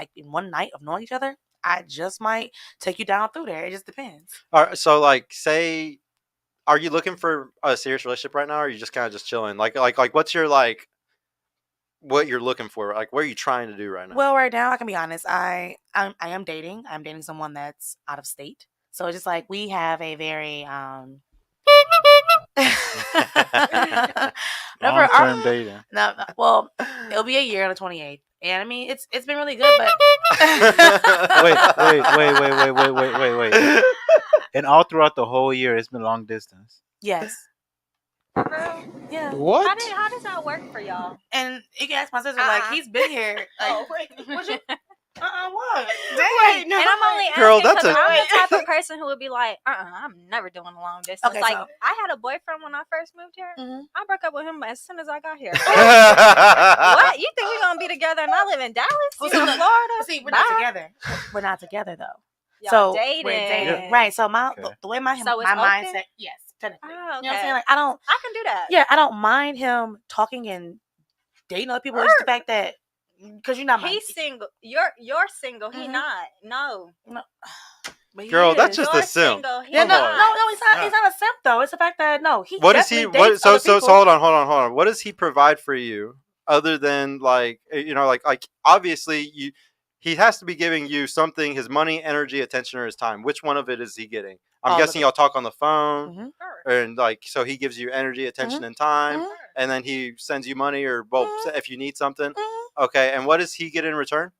night of knowing each other, I just might take you down through there. It just depends. All right, so like say, are you looking for a serious relationship right now, or are you just kind of just chilling? Like what's your like, what you're looking for? Like, what are you trying to do right now? Well, right now I can be honest. I am dating. I'm dating someone that's out of state. So it's just like we have a very long-term dating. No, well, it'll be a year on the 28th, and I mean it's been really good. But wait. And all throughout the whole year, it's been long distance. Yes. Bro, yeah. What? How does that work for y'all? And you can ask my sister. Like he's been here. Like, what? What? Wait, no. And I'm only asking Girl, because I'm the type of person who would be like, I'm never doing a long distance. Okay, like so, I had a boyfriend when I first moved here. I broke up with him as soon as I got here. What? You think we're gonna be together and I live in Dallas? Well, in Florida? See, we're not together. We're not together though. Y'all so dating. We're dating. Right. So the way my mindset, yes, technically. Oh, okay. You know what I'm saying? Like I can do that. Yeah, I don't mind him talking and dating other people. It's the fact that because you're not. He's single. You're single. He not. No. Girl, that's just a simp. No, he's not. He's not a simp though. It's the fact that he. What is he? So hold on. What does he provide for you other than like like obviously he has to be giving you something, his money, energy, attention, or his time. Which one of it is he getting? I'm guessing y'all talk on the phone, and like, so he gives you energy, attention, and time, and then he sends you money, or if you need something. Okay, and what does he get in return?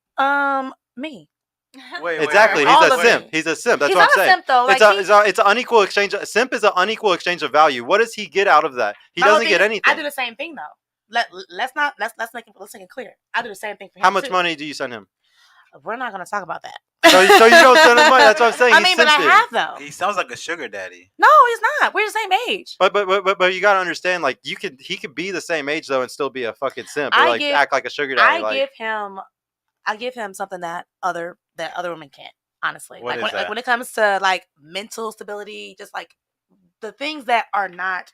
Me. Exactly, he's a simp. He's a simp. That's what I'm saying. Simp, though. Like it's an unequal exchange. A simp is an unequal exchange of value. What does he get out of that? He doesn't get anything. I do the same thing though. Let's make it clear. I do the same thing for him. How much money do you send him? We're not going to talk about that. So you don't send him money. That's what I'm saying. I mean, but I have though. He sounds like a sugar daddy. No, he's not. We're the same age. But you gotta understand, like he could be the same age though and still be a fucking simp or act like a sugar daddy. I give him something that other women can't. Honestly, What is like that? when it comes to like mental stability, just like the things that are not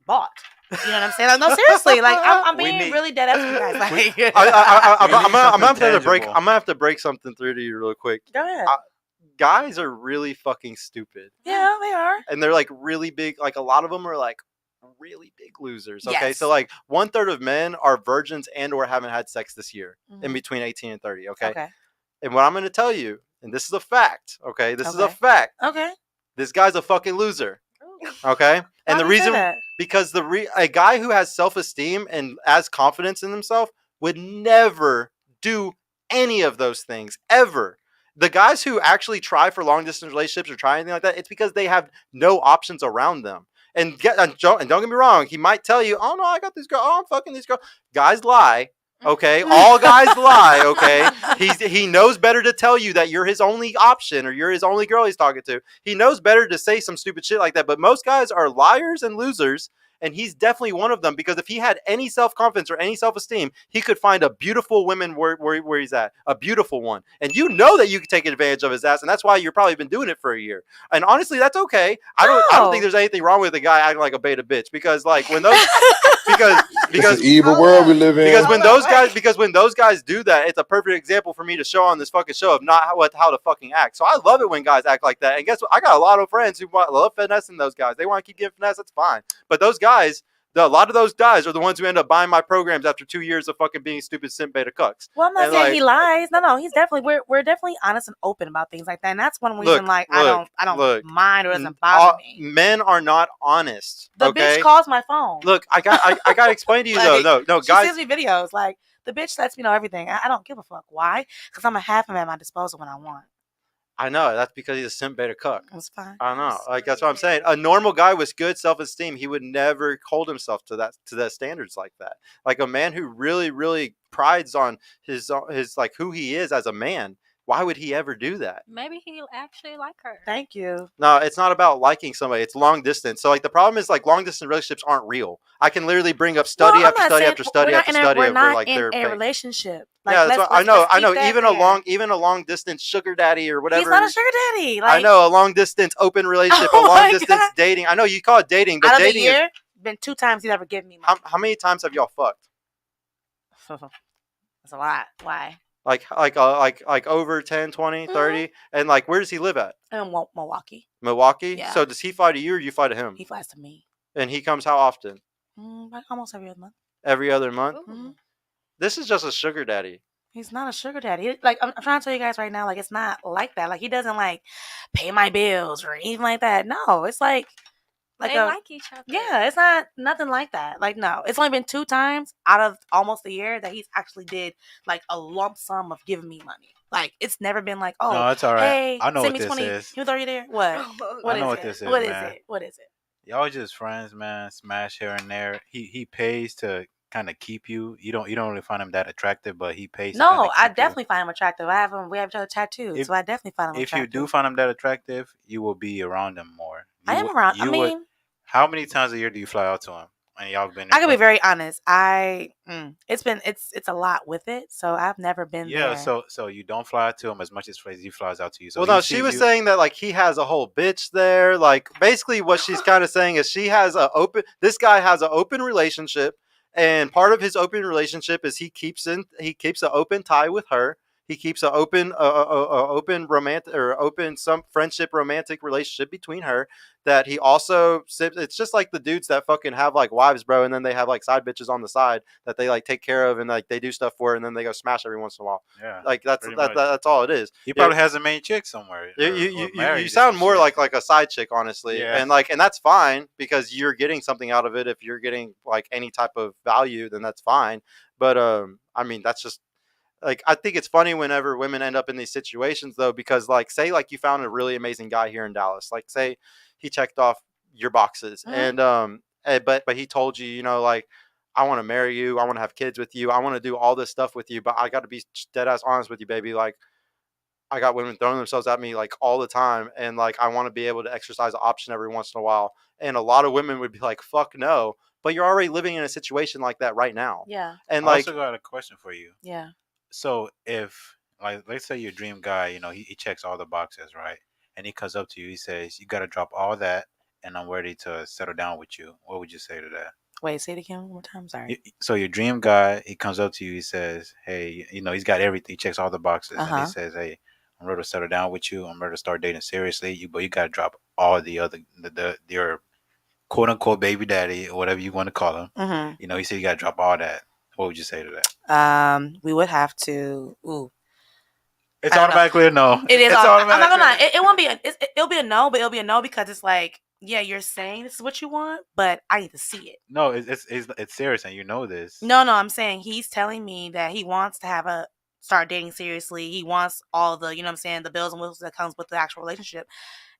bought. You know what I'm saying? Like, no, seriously. Like I'm being really dead ass with you guys. Like, I'm gonna have to break something through to you real quick. Go ahead. Guys are really fucking stupid. Yeah, they are. And they're like really big. Like a lot of them are like really big losers. Okay, Yes. so like 1/3 of men are virgins and or haven't had sex this year in between 18 and 30. Okay. And what I'm going to tell you, and this is a fact. Okay, this is a fact. Okay. This guy's a fucking loser. Okay, and the reason because a guy who has self-esteem and has confidence in himself would never do any of those things ever. The guys who actually try for long distance relationships or try anything like that, it's because they have no options around them. And don't get me wrong, he might tell you, "Oh no, I got this girl. Oh, I'm fucking this girl." Guys lie. Okay, all guys lie. Okay, he knows better to tell you that you're his only option or you're his only girl he's talking to. He knows better to say some stupid shit like that. But most guys are liars and losers, and he's definitely one of them because if he had any self-confidence or any self-esteem, he could find a beautiful woman where he's at, a beautiful one, and you know that you could take advantage of his ass, and that's why you've probably been doing it for a year. And honestly, that's okay. I don't think there's anything wrong with a guy acting like a beta bitch because like when those because it's an evil world we live in. Because when those guys do that, it's a perfect example for me to show on this fucking show of not how to fucking act. So I love it when guys act like that. And guess what? I got a lot of friends who love finessing those guys. They want to keep getting finesse. That's fine. But those guys, a lot of those guys are the ones who end up buying my programs after 2 years of fucking being stupid simp beta cucks. Well, I'm not saying he lies. No, he's definitely we're definitely honest and open about things like that. And that's one reason I don't mind or doesn't bother me. Men are not honest. The bitch calls my phone. Look, I got to explain to you though. No, she sends me videos like the bitch lets me know everything. I don't give a fuck. Why? Because I'm gonna have him at my disposal when I want. I know. That's because he's a simp beta cuck. That's fine. I know. Like that's what I'm saying. A normal guy with good self-esteem, he would never hold himself to that standards like that. Like a man who really, really prides on his like who he is as a man. Why would he ever do that? Maybe he'll actually like her. Thank you. No, it's not about liking somebody. It's long distance. So like the problem is like long distance relationships aren't real. I can literally bring up study after study after study after study of where like they're in a relationship. Like, yeah, that's what, I know. Even a long distance sugar daddy or whatever. He's not a sugar daddy. Like, I know a long distance open relationship, a long distance dating. I know you call it dating, but dating is been 2 times he's ever given me money. How many times have y'all fucked? That's a lot. Why? Like over 10, 20, 30? And like, where does he live at? In Milwaukee. Milwaukee? Yeah. So does he fly to you or you fly to him? He flies to me. And he comes how often? Like almost every other month. Every other month? Mm-hmm. This is just a sugar daddy. He's not a sugar daddy. Like I'm trying to tell you guys right now, like it's not like that. Like he doesn't like pay my bills or anything like that. No, it's like they like each other. Yeah, it's not nothing like that. Like no, it's only been 2 times out of almost a year that he's actually did like a lump sum of giving me money. Like it's never been like, oh, no, it's all right. Hey, I know send what me this 20. is. He was already there. What? I know what this is. What is it? What is it? Y'all just friends, man. Smash here and there. He pays to kind of keep you. You don't really find him that attractive, but he pays. No, I definitely find him attractive. We have each other tattoos, so I definitely find him attractive. If you do find him that attractive, you will be around him more. I am around. How many times a year do you fly out to him? And y'all been? I can be very honest. It's a lot with it, so I've never been there. Yeah, so you don't fly out to him as much as he flies out to you. So well, no, she was saying that like he has a whole bitch there. Like basically, what she's kind of saying is this guy has an open relationship, and part of his open relationship is he keeps an open tie with her. He keeps an open romantic or open some friendship romantic relationship between her that he also it's just like the dudes that fucking have like wives, bro, and then they have like side bitches on the side that they like take care of and like they do stuff for and then they go smash every once in a while. Yeah. Like that's all it is. He probably has a main chick somewhere. You sound more like a side chick, honestly. Yeah. And that's fine because you're getting something out of it. If you're getting like any type of value, then that's fine. But I mean that's just like, I think it's funny whenever women end up in these situations, though, because, like, say, like, you found a really amazing guy here in Dallas. Like, say he checked off your boxes, but he told you, you know, like, I want to marry you, I want to have kids with you, I want to do all this stuff with you, but I got to be dead ass honest with you, baby. Like, I got women throwing themselves at me like all the time, and like I want to be able to exercise an option every once in a while. And a lot of women would be like, "Fuck no," but you're already living in a situation like that right now. Yeah. And I like, also got a question for you. Yeah. So if, like, let's say your dream guy, he checks all the boxes, right? And he comes up to you, he says, "You got to drop all that, and I'm ready to settle down with you." What would you say to that? Wait, say it again one more time. Sorry. So your dream guy, he comes up to you, he says, "Hey, he's got everything, he checks all the boxes," and he says, "Hey, I'm ready to settle down with you. I'm ready to start dating seriously. But you got to drop all the other your quote unquote baby daddy or whatever you want to call him." Mm-hmm. He said you got to drop all that. What would you say to that? We would have to. Ooh. It's automatically a no. It is. It's I'm not gonna lie. It won't be. It'll be a no, but it'll be a no because it's like, yeah, you're saying this is what you want, but I need to see it. No, it's serious, and you know this. No, I'm saying he's telling me that he wants to start dating seriously. He wants all the, you know what I'm saying, the bells and whistles that comes with the actual relationship.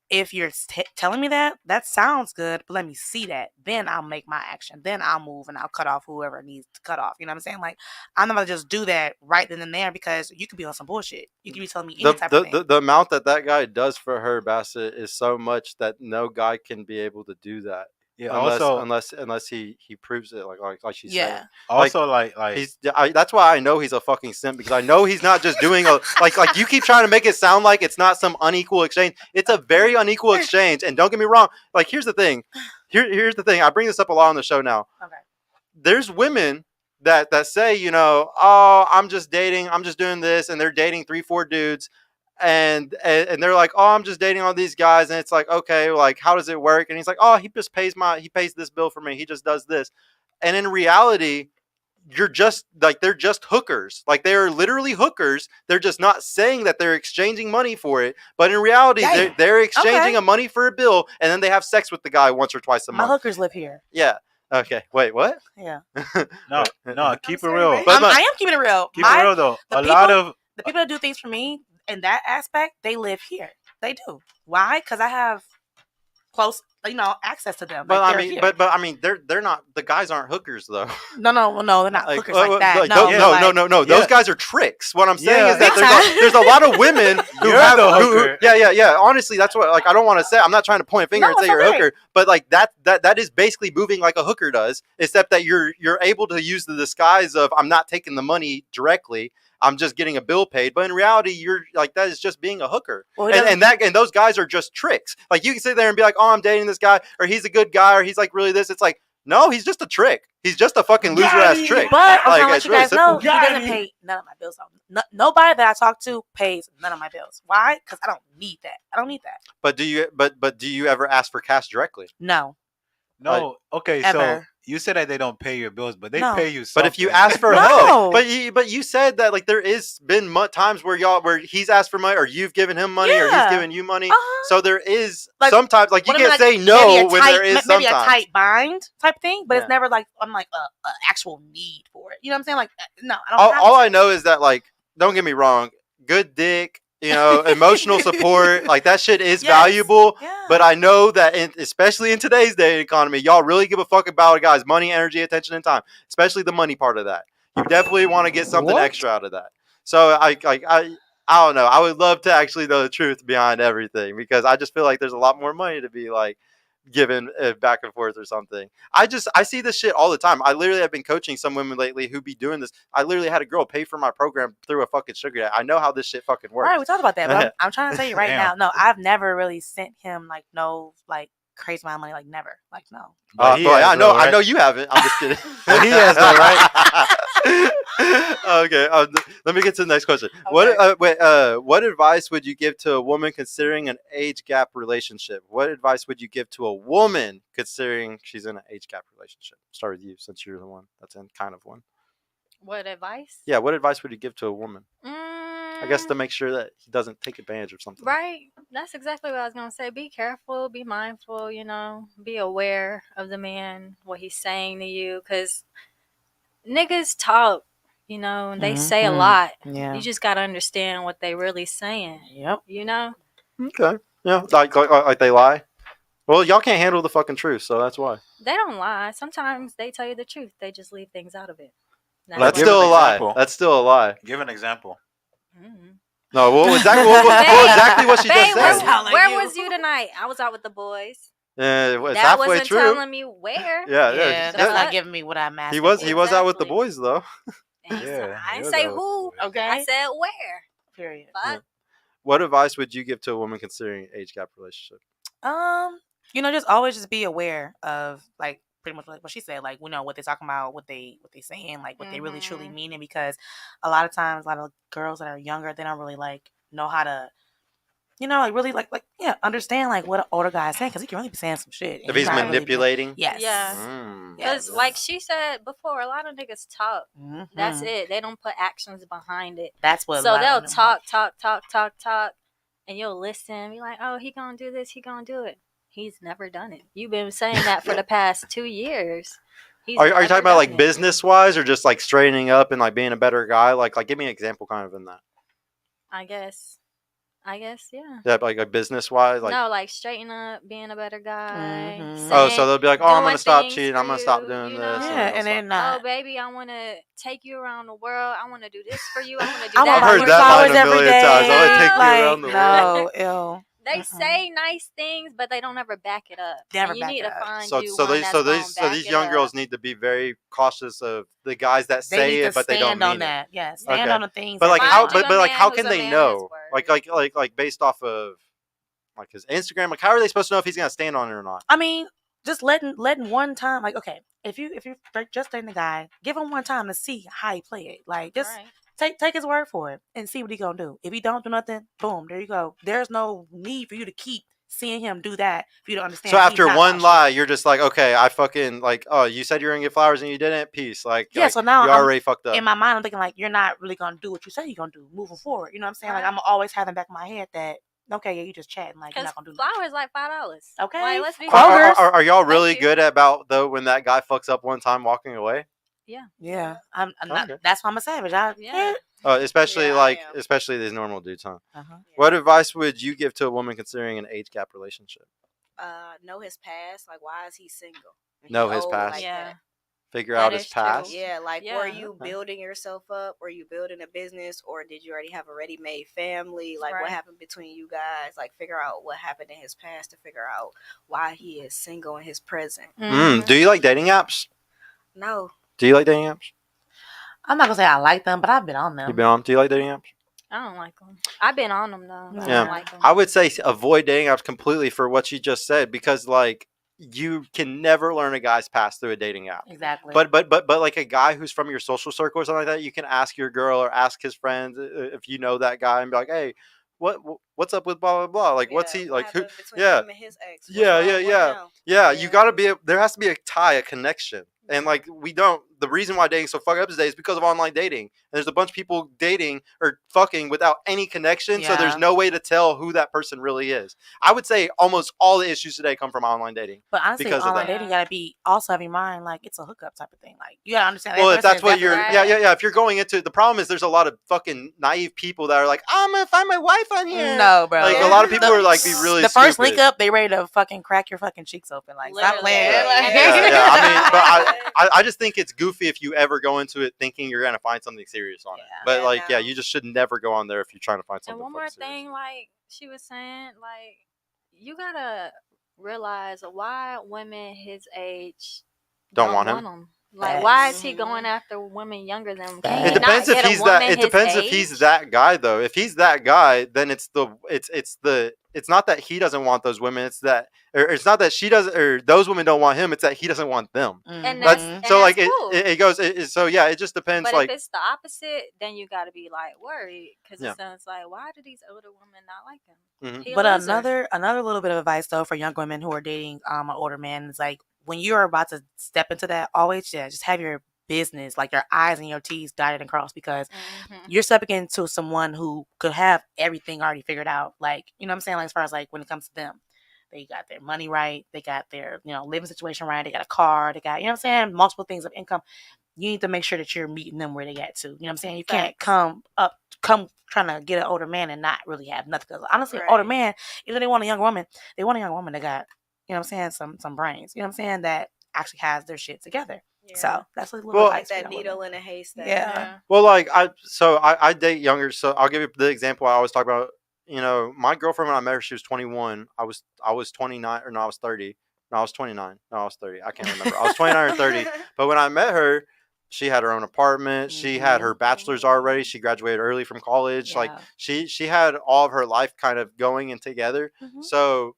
If you're telling me that sounds good, but let me see that. Then I'll make my action. Then I'll move and I'll cut off whoever needs to cut off. You know what I'm saying? Like, I'm not going to just do that right then and there because you could be on some bullshit. You could be telling me any type of thing. The amount that guy does for her, Bassett, is so much that no guy can be able to do that. Yeah. Unless he proves it, like she's saying. Also, that's why I know he's a fucking simp, because I know he's not just doing like you keep trying to make it sound like it's not some unequal exchange. It's a very unequal exchange, and don't get me wrong. Like, here's the thing. Here's the thing. I bring this up a lot on the show now. Okay. There's women that say, oh, I'm just dating, I'm just doing this, and they're dating 3-4 dudes. And they're like, oh, I'm just dating all these guys, and it's like, okay, like, how does it work? And he's like, oh, he pays this bill for me, he just does this. And in reality, you're just like, they're just hookers. Like, they're literally hookers. They're just not saying that they're exchanging money for it, but in reality, they're exchanging a money for a bill, and then they have sex with the guy once or twice a month. My hookers live here. Yeah. Okay. Wait, what? Yeah. No, keep it real. I am keeping it real. Keep it real though. The people that do things for me in that aspect, they live here. They do. Why? Because I have close, access to them. But I mean, they're not. The guys aren't hookers though. No, they're not hookers like that. No. Those guys are tricks. What I'm saying is that there's a lot of women who have the hooker. Yeah. Honestly, that's what. Like, I don't want to say. I'm not trying to point a finger and say you're a hooker, but like that is basically moving like a hooker does, except that you're able to use the disguise of, I'm not taking the money directly, I'm just getting a bill paid. But in reality, you're like, that is just being a hooker. Well, and those guys are just tricks. Like, you can sit there and be like, oh, I'm dating this guy, or he's a good guy, or he's like really this. It's like, no, he's just a trick. He's just a fucking loser ass trick. But I'm gonna let you guys know, he doesn't pay none of my bills. Nobody that I talk to pays none of my bills. Why? Because I don't need that. But do you ever ask for cash directly? No. Okay, ever. So you said that they don't pay your bills, but they pay you something. But if you ask for help, but you said that, like, there is been times where he's asked for money, or you've given him money, or he's given you money. So there is sometimes, like, you can't say no when there is sometimes. Maybe a tight bind type thing, but it's never like I'm like a actual need for it. You know what I'm saying? Like, no, I don't. All I know is that, like, don't get me wrong, good dick, emotional support, like, that shit is valuable. Yeah. But I know that, especially in today's day economy, y'all really give a fuck about a guy's money, energy, attention, and time, especially the money part of that. You definitely want to get something extra out of that. So I don't know. I would love to actually know the truth behind everything, because I just feel like there's a lot more money to be, like, given back and forth or something. I see this shit all the time. I literally have been coaching some women lately who be doing this. I literally had a girl pay for my program through a fucking sugar daddy. I know how this shit fucking works. All right, we talked about that, but I'm trying to tell you right now. No, I've never really sent him like no like crazy amount of money. Like, never. Like, no. I know you haven't. I'm just kidding. But he has though, right? Okay, let me get to the next question. Okay. What advice would you give to a woman considering an age gap relationship? What advice would you give to a woman considering she's in an age gap relationship? Start with you, since you're the one that's in kind of one. What advice? Yeah, what advice would you give to a woman? I guess to make sure that he doesn't take advantage of something. Right. That's exactly what I was going to say. Be careful, be mindful, be aware of the man, what he's saying to you, because niggas talk, and they say a lot. Yeah. You just got to understand what they really saying. Yep. Okay. Yeah, like they lie? Well, y'all can't handle the fucking truth, so that's why. They don't lie. Sometimes they tell you the truth. They just leave things out of it. That's still a lie. That's still a lie. Give an example. Mm-hmm. No, what exactly what she just said? Where was you tonight? I was out with the boys. It's that halfway wasn't true. telling me where. Yeah, that's not giving me what I'm asking. He was out with the boys though. Yeah, I didn't say who. Okay. I said where. Period. Yeah. What advice would you give to a woman considering age gap relationship? Just always just be aware of like pretty much like what she said, like what they're talking about, what they saying, like what they really truly meaning, because a lot of times a lot of girls that are younger, they don't really like know how to like really understand like what an older guy is saying, because he can really be saying some shit. If he's manipulating? Really yes. Yeah. Because like she said before, a lot of niggas talk. Mm-hmm. That's it. They don't put actions behind it. That's what. So they'll talk, and you'll listen and be like, oh, he gonna do this, he gonna do it. He's never done it. You've been saying that for the past 2 years. Are you talking about like business wise, or just like straightening up and like being a better guy? Like give me an example kind of in that. I guess, yeah. Yeah, like business wise, like no, like straighten up, being a better guy. Mm-hmm. So they'll be like, oh, I'm gonna stop cheating, I'm gonna stop doing this. Yeah, and then oh, baby, I want to take you around the world. I want to do this for you. I want to do that. I've heard that line a million times. I want to take you around the world. They say nice things, but they don't ever back it up. Never you back need it to up. find So these young girls need to be very cautious of the guys that say it, but they don't mean it. Yeah, stand on the things. But like how can they know? Like based off of like his Instagram, like how are they supposed to know if he's gonna stand on it or not? I mean, just letting one time, like okay, if you're just dating the guy, give him one time to see how he play it. Like just. Right. Take his word for it and see what he gonna do. If he don't do nothing, boom, there you go. There's no need for you to keep seeing him do that if you don't understand. So after one lie, you're just like, okay, I fucking like, oh, you said you were gonna get flowers and you didn't. Peace. Like, yeah. So now you already fucked up. In my mind, I'm thinking like, you're not really gonna do what you say you're gonna do moving forward. You know what I'm saying? Like, I'm always having back in my head that. Okay, yeah, you just chatting like you're not gonna do flowers like $5. Okay, like, let's be are y'all really good about though when that guy fucks up one time walking away? Yeah. I'm not. That's why I'm a savage. Especially these normal dudes, huh? Uh-huh. What advice would you give to a woman considering an age gap relationship? Know his past. Like, why is he single? Know his past. Like Figure out his past. Yeah, like were you building yourself up? Were you building a business, or did you already have a ready-made family? Like, what happened between you guys? Like, figure out what happened in his past to figure out why he is single in his present. Do you like dating apps? No. Do you like dating apps? I'm not gonna say I like them, but I've been on them. You've been on? Do you like dating apps? I don't like them. I've been on them though. Yeah. I don't like them. I would say avoid dating apps completely for what you just said, because like you can never learn a guy's past through a dating app. Exactly. But like a guy who's from your social circle or something like that, you can ask your girl or ask his friends if you know that guy and be like, hey, what's up with blah blah blah? Like, what's he like? Who? Yeah. Him and his ex? Yeah. You gotta be. There has to be a tie, a connection. And like we don't. The reason why dating's so fucked up today is because of online dating. And there's a bunch of people dating or fucking without any connection, so there's no way to tell who that person really is. I would say almost all the issues today come from online dating. But honestly, online dating gotta be also have in mind like it's a hookup type of thing. Like you gotta understand. Well, if that's what you're, if you're going into, the problem is there's a lot of fucking naive people that are like, I'm gonna find my wife on here. No, bro. Like a lot of people are like, be really. The first link up, they ready to fucking crack your fucking cheeks open. Like stop playing. I mean, but I just think it's goofy if you ever go into it thinking you're gonna find something serious on it. But you just should never go on there if you're trying to find something. And one more thing, like she was saying, like you gotta realize why women his age don't want him. Like, why is he going after women younger than him? It depends if he's that. It depends if he's that guy, though. If he's that guy, then it's not that he doesn't want those women. It's that, or it's not that she doesn't, or those women don't want him. It's that he doesn't want them. And that's so like cool. it goes. So yeah, it just depends. But like if it's the opposite, then you got to be like worried, because it sounds like, why do these older women not like him? Mm-hmm. But another little bit of advice though for young women who are dating an older man is like, when you're about to step into that, always just have your business, like your I's and your T's dotted and crossed, because you're stepping into someone who could have everything already figured out. Like, you know what I'm saying? Like, as far as like when it comes to them, they got their money right, they got their, living situation right, they got a car, they got, you know what I'm saying, multiple things of income. You need to make sure that you're meeting them where they at too. You know what I'm saying? You can't come trying to get an older man and not really have nothing. Because honestly, older man, either they want a young woman, that got, you know what I'm saying, some brains. You know what I'm saying? That actually has their shit together. So that's a little Well, like advice for that young needle women. in a haystack. Yeah. Well, like I date younger, so I'll give you the example I always talk about. You know, my girlfriend when I met her, she was 21. I was 29, or no, I was 30. No, I was 29. No, I was 30. I can't remember. I was 29 or 30. But when I met her, she had her own apartment. She had her bachelor's already. She graduated early from college. Like she had all of her life kind of going and together. So,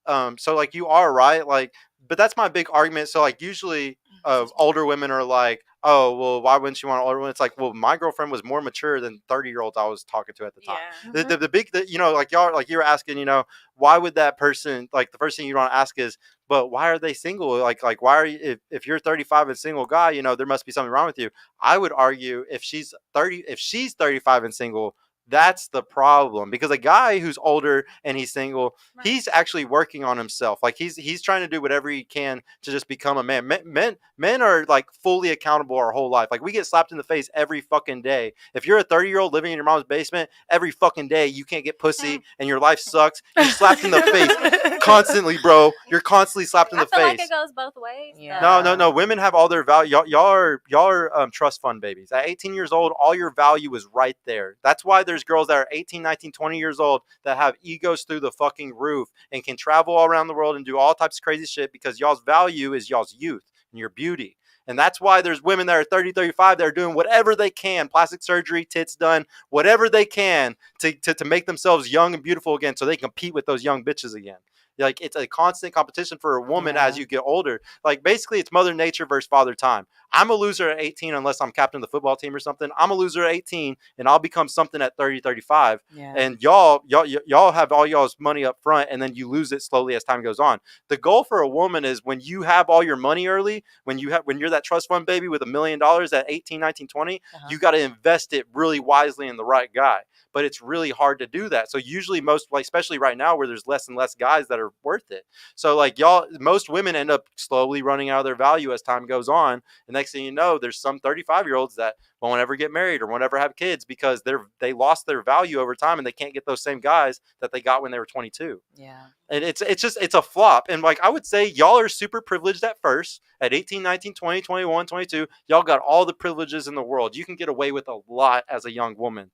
so like you are right. Like, but that's my big argument. So like usually, older women are like, oh, well, why wouldn't you want an older one? It's like, well, my girlfriend was more mature than 30-year-olds I was talking to at the time. The big, you know, like y'all, like you were asking, you know, why would that person, like the first thing you want to ask is, but why are they single? Like why are you, if you're 35 and single guy, you know, there must be something wrong with you. I would argue if she's 35 and single, that's the problem, because a guy who's older and he's single, he's actually working on himself. Like he's trying to do whatever he can to just become a man. Men are like fully accountable our whole life. Like we get slapped in the face every fucking day. If you're a 30-year-old living in your mom's basement, every fucking day you can't get pussy and your life sucks, you're slapped in the face constantly, bro. You're constantly slapped in the I feel face. like it goes both ways. No. Women have all their value. Y'all are trust fund babies. At 18 years old, all your value is right there. That's why there's girls that are 18, 19, 20 years old that have egos through the fucking roof and can travel all around the world and do all types of crazy shit, because y'all's value is y'all's youth and your beauty. And that's why there's women that are 30, 35 that are doing whatever they can, plastic surgery, tits done, whatever they can to make themselves young and beautiful again so they can compete with those young bitches again. Like it's a constant competition for a woman as you get older. Like basically it's Mother Nature versus Father Time. I'm a loser at 18 unless I'm captain of the football team or something. I'm a loser at 18 and I'll become something at 30, 35. And y'all have all y'all's money up front and then you lose it slowly as time goes on. The goal for a woman is when you have all your money early, when you're that trust fund baby with $1 million at 18, 19, 20, you got to invest it really wisely in the right guy. But it's really hard to do that. So usually most, like especially right now where there's less and less guys that are worth it. So like most women end up slowly running out of their value as time goes on. And next thing you know, there's some 35-year-olds that won't ever get married or won't ever have kids because they lost their value over time and they can't get those same guys that they got when they were 22. Yeah. And it's a flop. And like I would say y'all are super privileged at first. At 18, 19, 20, 21, 22, y'all got all the privileges in the world. You can get away with a lot as a young woman.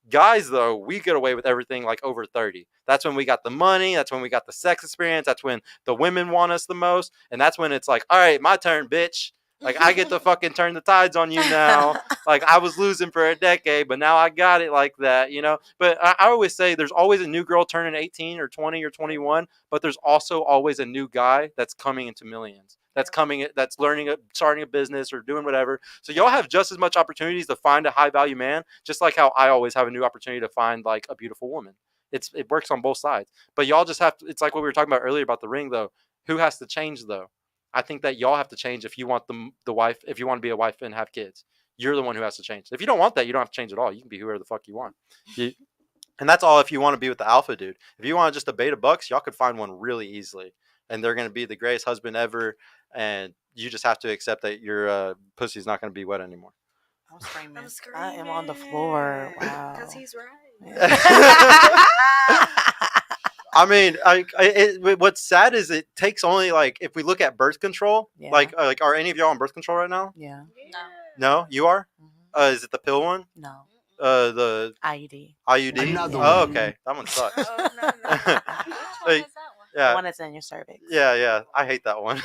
Guys, though, we get away with everything like over 30. That's when we got the money. That's when we got the sex experience. That's when the women want us the most. And that's when it's like, all right, my turn, bitch. Like, I get to fucking turn the tides on you now. Like, I was losing for a decade, but now I got it like that, you know? But I always say there's always a new girl turning 18 or 20 or 21, but there's also always a new guy that's coming into millions. That's learning, starting a business or doing whatever. So y'all have just as much opportunities to find a high value man, just like how I always have a new opportunity to find like a beautiful woman. It works on both sides. But y'all just have to, it's like what we were talking about earlier about the ring though. Who has to change though? I think that y'all have to change if you want the wife, if you want to be a wife and have kids. You're the one who has to change. If you don't want that, you don't have to change at all. You can be whoever the fuck you want. And that's all if you want to be with the alpha dude. If you want just a beta bucks, y'all could find one really easily. And they're going to be the greatest husband ever. And you just have to accept that your pussy's not going to be wet anymore. I'm screaming. I am on the floor. Wow. Because he's right. I mean, what's sad is it takes only like, if we look at birth control, like are any of y'all on birth control right now? Yeah. No, you are? Mm-hmm. Is it the pill one? No. The IUD. IUD? Oh, okay. That one sucks. Oh, no. Which one is that one? Yeah. The one that's in your cervix. Yeah. I hate that one.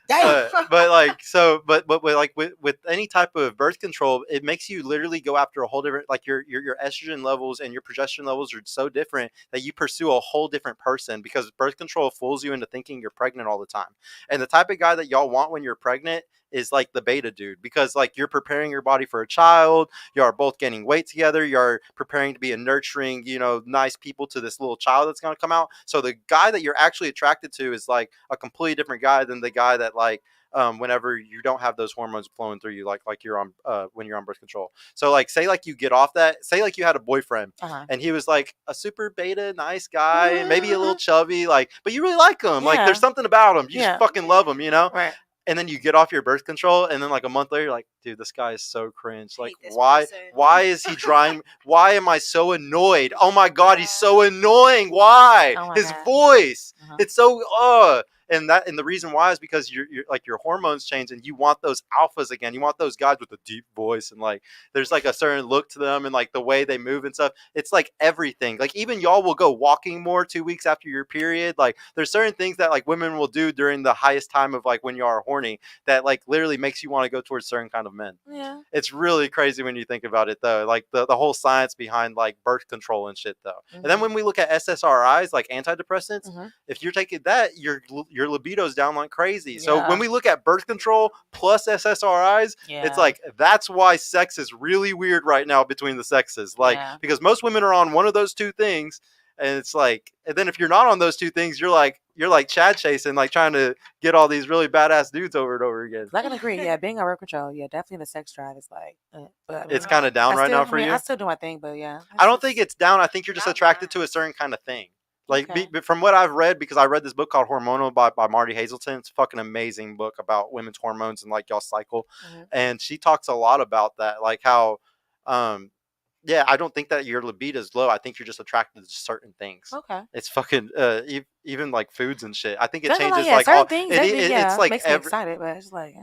But like, so, but like with any type of birth control, it makes you literally go after a whole different, like your estrogen levels and your progesterone levels are so different that you pursue a whole different person, because birth control fools you into thinking you're pregnant all the time. And the type of guy that y'all want when you're pregnant is like the beta dude, because like you're preparing your body for a child, you are both gaining weight together, you're preparing to be a nurturing, you know, nice people to this little child that's going to come out. So the guy that you're actually attracted to is like a completely different guy than the guy that like whenever you don't have those hormones flowing through you, like you're on when you're on birth control. So like say like you get off that, say like you had a boyfriend and he was like a super beta nice guy, maybe a little chubby, like, but you really like him, like there's something about him, you just fucking love him, you know? Right. And then you get off your birth control, and then like a month later, you're like, dude, this guy is so cringe. Like, why is he drying? Why am I so annoyed? Oh my God, he's so annoying. Why? His voice. It's so, and the reason why is because you're like your hormones change and you want those alphas again. You want those guys with a deep voice and like there's like a certain look to them and like the way they move and stuff. It's like everything. Like even y'all will go walking more 2 weeks after your period. Like there's certain things that like women will do during the highest time of like when you are horny that like literally makes you want to go towards certain kind of men. Yeah. It's really crazy when you think about it though. Like the whole science behind like birth control and shit though. And then when we look at SSRIs, like antidepressants, if you're taking that, your libido's down like crazy. So when we look at birth control plus SSRIs, it's like that's why sex is really weird right now between the sexes. Like because most women are on one of those two things. And it's like, and then if you're not on those two things, you're like Chad chasing, like trying to get all these really badass dudes over and over again. I can agree. Yeah, being on birth control, definitely the sex drive is like, but it's kind of down right now for you. I still do my thing, but yeah. I don't think it's down. I think you're just attracted to a certain kind of thing. Like from what I've read, because I read this book called Hormonal by Marty Hazelton. It's a fucking amazing book about women's hormones and like y'all's cycle. And she talks a lot about that, like how, yeah, I don't think that your libido is low. I think you're just attracted to certain things. Okay. It's fucking even like foods and shit. I think it changes like certain all things. it's like makes me excited, but it's like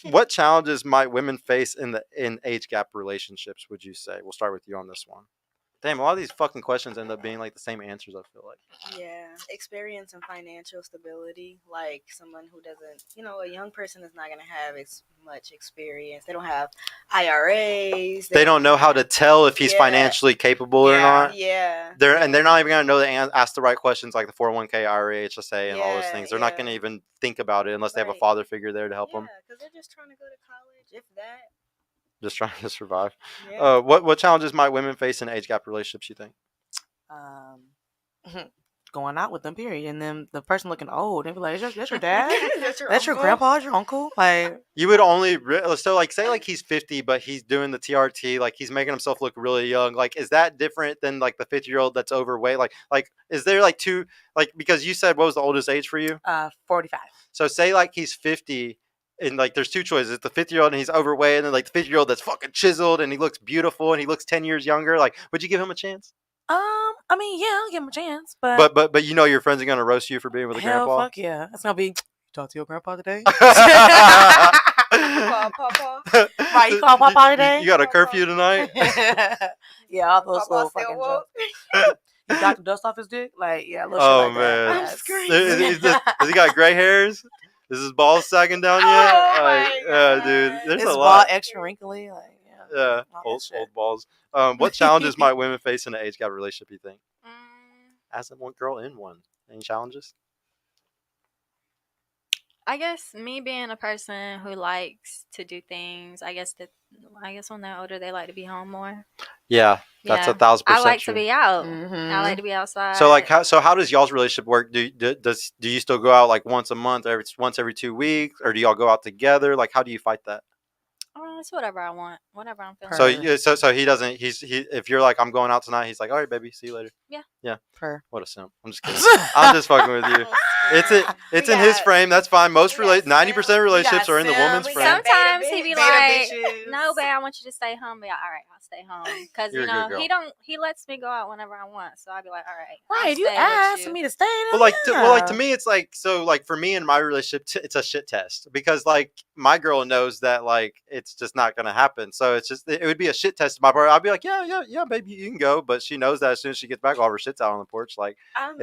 what challenges might women face in age gap relationships, would you say? We'll start with you on this one. Damn, a lot of these fucking questions end up being like the same answers, I feel like. Yeah, experience and financial stability. Like someone who doesn't, a young person is not going to have as much experience. They don't have IRAs. They don't know how to tell if he's financially capable or not. Yeah. They're not even going to know to ask the right questions like the 401k, IRA, HSA, and all those things. They're not going to even think about it unless they have a father figure there to help them. Yeah, because they're just trying to go to college, if that. Just trying to survive. Yeah. What challenges might women face in age gap relationships, you think? Going out with them, period. And then the person looking old, they'd be like, that's your dad? That's your grandpa, your uncle? Like, you would only, so like say like he's 50, but he's doing the TRT, like he's making himself look really young. Like, is that different than like the 50-year-old that's overweight? Like, is there like two, like, because you said, what was the oldest age for you? 45. So say like he's 50. And like, there's two choices: the 50-year-old and he's overweight, and then like the 50-year-old that's fucking chiseled and he looks beautiful and he looks 10 years younger. Like, would you give him a chance? I mean, yeah, I'll give him a chance, but your friends are gonna roast you for being with a grandpa. Fuck yeah, it's gonna be. You talk to your grandpa today? Papa. Right, you call Papa today? You got a curfew tonight? Yeah, all those little fucking jokes. You got the dust off his dick? Like, yeah, little shit like man. That. I'm screaming. Has he got gray hairs? Is his balls sagging down yet? Yeah, dude. There's his a lot. Ball extra wrinkly, like old balls. What challenges might women face in an age gap relationship, you think? As a girl in one, any challenges? I guess me being a person who likes to do things, I guess when they're older, they like to be home more. Yeah, that's 1,000% I like true. to be out. I like to be outside. So like, how does y'all's relationship work? Do you still go out like once a month, once every 2 weeks, or do y'all go out together? Like, how do you fight that? It's whatever I want, whatever I'm feeling. So he doesn't. If you're like, I'm going out tonight, he's like, all right, baby, see you later. Yeah. What a simp. I'm just kidding. I'm just fucking with you. It's in his frame. That's fine. 90% of relationships are in the woman's frame. Sometimes he be like, no, babe, I want you to stay home. Be like, all right, I'll stay home. Because, he lets me go out whenever I want. So I'll be like, all right. Right, you asked me to stay. To me, it's like, so like for me in my relationship, it's a shit test. Because like my girl knows that like it's just not going to happen. So it's just, it would be a shit test to my part. I'll be like, yeah, baby, you can go. But she knows that as soon as she gets back, all of her shit's out on the porch. Like, oh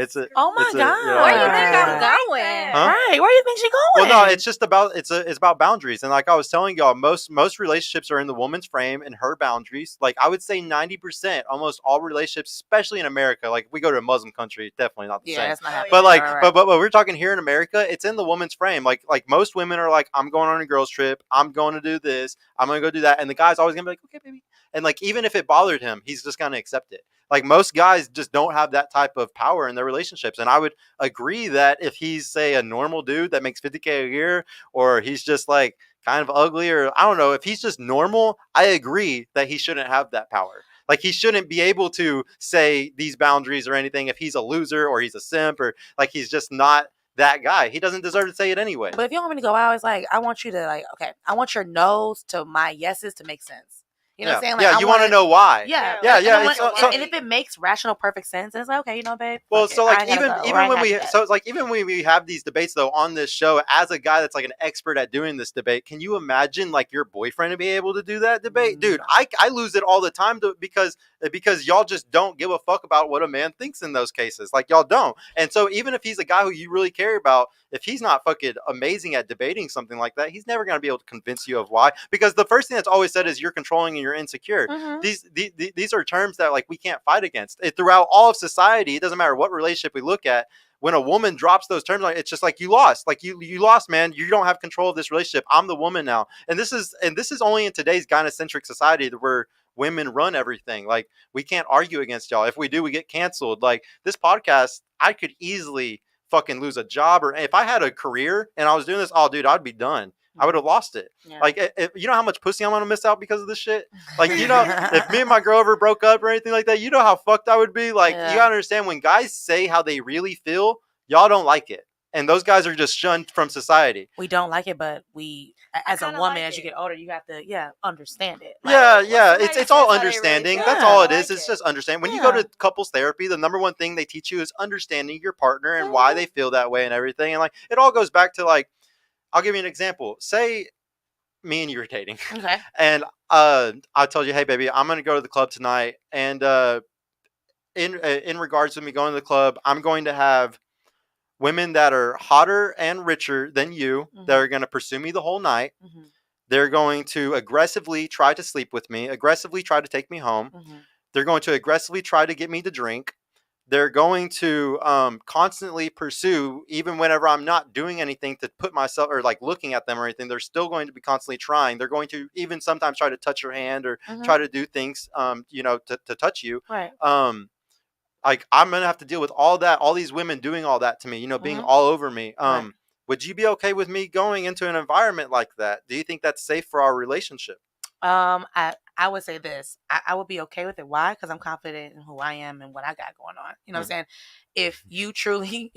my God. Where do you think I'm going? Huh? Right, where do you think she's going? Well, no, it's just about it's about boundaries, and like I was telling y'all, most relationships are in the woman's frame and her boundaries. Like I would say 90%, almost all relationships, especially in America. Like we go to a Muslim country, definitely not the same. It's not but like, right. but we're talking here in America, it's in the woman's frame. Like most women are like, I'm going on a girls trip, I'm going to do this, I'm going to go do that, and the guy's always gonna be like, okay, baby, and like even if it bothered him, he's just gonna accept it. Like most guys just don't have that type of power in their relationships. And I would agree that if he's, say, a normal dude that makes $50K a year, or he's just like kind of ugly, or I don't know, if he's just normal, I agree that he shouldn't have that power. Like he shouldn't be able to say these boundaries or anything if he's a loser or he's a simp or like he's just not that guy. He doesn't deserve to say it anyway. But if you want me to go out, it's like, I want you to like, okay, I want your no's to my yeses to make sense. You know what I'm saying? Like, yeah, you want to know why. Yeah. And if it makes rational, perfect sense, then it's like, okay, you know, babe. Well, so like even when when we have these debates though on this show, as a guy that's like an expert at doing this debate, can you imagine like your boyfriend to be able to do that debate? Dude, I lose it all the time because y'all just don't give a fuck about what a man thinks in those cases. Like y'all don't. And so even if he's a guy who you really care about, if he's not fucking amazing at debating something like that, he's never going to be able to convince you of why. Because the first thing that's always said is you're controlling and you're insecure. These are terms that like we can't fight against. Throughout all of society, it doesn't matter what relationship we look at. When a woman drops those terms, it's just like you lost. Like you lost, man. You don't have control of this relationship. I'm the woman now. And this is only in today's gynocentric society where women run everything. Like we can't argue against y'all. If we do, we get canceled. Like this podcast, I could easily fucking lose a job, or if I had a career and I was doing this, oh dude, I'd be done. I would have lost it. Yeah. Like, you know how much pussy I'm gonna miss out because of this shit. Like, you know, if me and my girl ever broke up or anything like that, you know how fucked I would be. Like, you gotta understand when guys say how they really feel, y'all don't like it, and those guys are just shunned from society. We don't like it, but we, as a woman, as you get older, you have to, understand it. Like, it's all understanding. Really That's all it is. It's just understanding. When you go to couples therapy, the number one thing they teach you is understanding your partner and why they feel that way and everything. And like, it all goes back to like, I'll give you an example. Say me and you were dating. Okay. And I told you, hey baby, I'm gonna go to the club tonight. And in regards to me going to the club, I'm going to have women that are hotter and richer than you that are gonna pursue me the whole night. They're going to aggressively try to sleep with me, aggressively try to take me home. They're going to aggressively try to get me to drink. They're going to constantly pursue, even whenever I'm not doing anything to put myself or like looking at them or anything, they're still going to be constantly trying. They're going to even sometimes try to touch your hand or try to do things, to touch you. Right. Like I'm going to have to deal with all that, all these women doing all that to me, being all over me. Right. Would you be okay with me going into an environment like that? Do you think that's safe for our relationship? I would say this. I would be okay with it. Why? Because I'm confident in who I am and what I got going on. You know what I'm saying? If you truly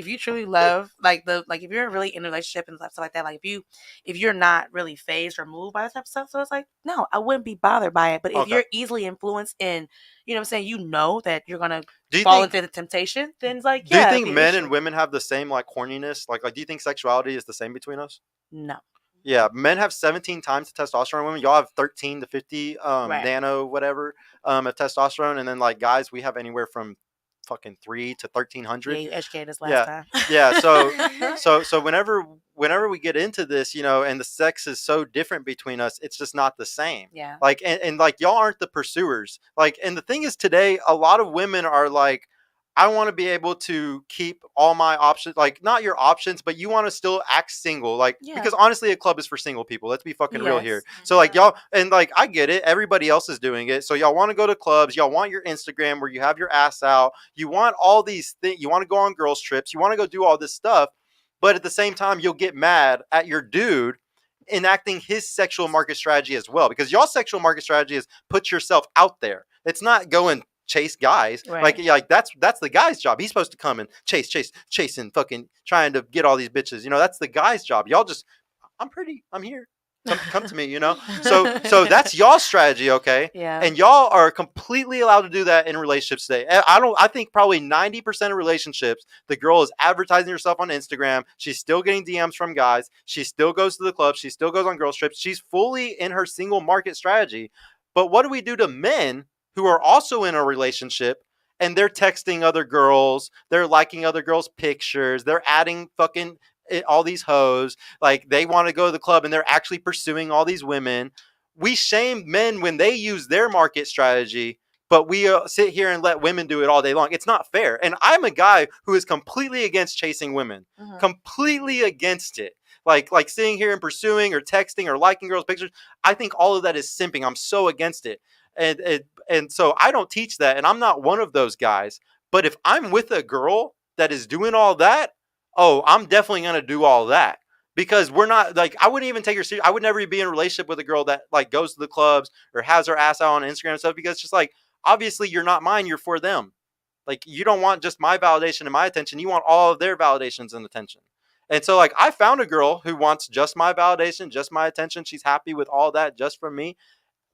love, if you're really in a relationship and stuff like that, like if you're not really phased or moved by that type of stuff, so it's like, no, I wouldn't be bothered by it. But if you're easily influenced in, you know what I'm saying, that you're going to fall into the temptation, then it's like, do you think men and women have the same like horniness? Like, do you think sexuality is the same between us? No. Yeah, men have 17 times the testosterone. Women, y'all have 13 to 50 nano whatever of testosterone, and then like guys, we have anywhere from fucking 3 to 1300. Yeah, you educated us last time. Yeah, so whenever we get into this, and the sex is so different between us, it's just not the same. Yeah. Like and like y'all aren't the pursuers. Like, and the thing is today, a lot of women are like, I want to be able to keep all my options, like not your options, but you want to still act single. Like, because honestly, a club is for single people. Let's be fucking real here. So like y'all, and like, I get it. Everybody else is doing it. So y'all want to go to clubs. Y'all want your Instagram where you have your ass out. You want all these things. You want to go on girls trips. You want to go do all this stuff. But at the same time, you'll get mad at your dude enacting his sexual market strategy as well. Because y'all sexual market strategy is put yourself out there. It's not going chase guys. Right. Like that's the guy's job. He's supposed to come and chasing fucking trying to get all these bitches. That's the guy's job. Y'all just, I'm here. Come to me, So that's y'all strategy, okay? Yeah. And y'all are completely allowed to do that in relationships today. I think probably 90% of relationships, the girl is advertising herself on Instagram. She's still getting DMs from guys. She still goes to the club. She still goes on girls trips. She's fully in her single market strategy. But what do we do to men who are also in a relationship and they're texting other girls, they're liking other girls' pictures, they're adding fucking all these hoes, like they want to go to the club and they're actually pursuing all these women. We shame men when they use their market strategy, but we sit here and let women do it all day long. It's not fair. And I'm a guy who is completely against chasing women, completely against it. Like sitting here and pursuing or texting or liking girls' pictures. I think all of that is simping. I'm so against it. And so I don't teach that, and I'm not one of those guys. But if I'm with a girl that is doing all that, I'm definitely going to do all that. Because we're not, like, I wouldn't even take her serious. I would never be in a relationship with a girl that, like, goes to the clubs or has her ass out on Instagram and stuff, because it's just like, obviously you're not mine, you're for them. Like, you don't want just my validation and my attention. You want all of their validations and attention. And so, like, I found a girl who wants just my validation, just my attention. She's happy with all that just from me.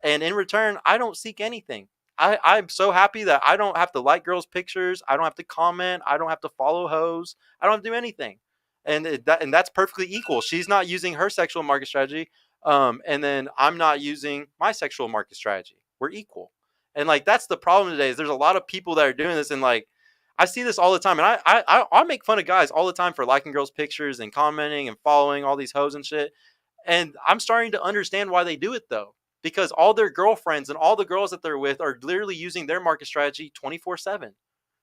And in return, I don't seek anything. I'm so happy that I don't have to like girls' pictures. I don't have to comment. I don't have to follow hoes. I don't have to do anything. And that's perfectly equal. She's not using her sexual market strategy. And then I'm not using my sexual market strategy. We're equal. And like, that's the problem today is there's a lot of people that are doing this. And like, I see this all the time. And I make fun of guys all the time for liking girls' pictures and commenting and following all these hoes and shit. And I'm starting to understand why they do it though, because all their girlfriends and all the girls that they're with are literally using their market strategy 24/7.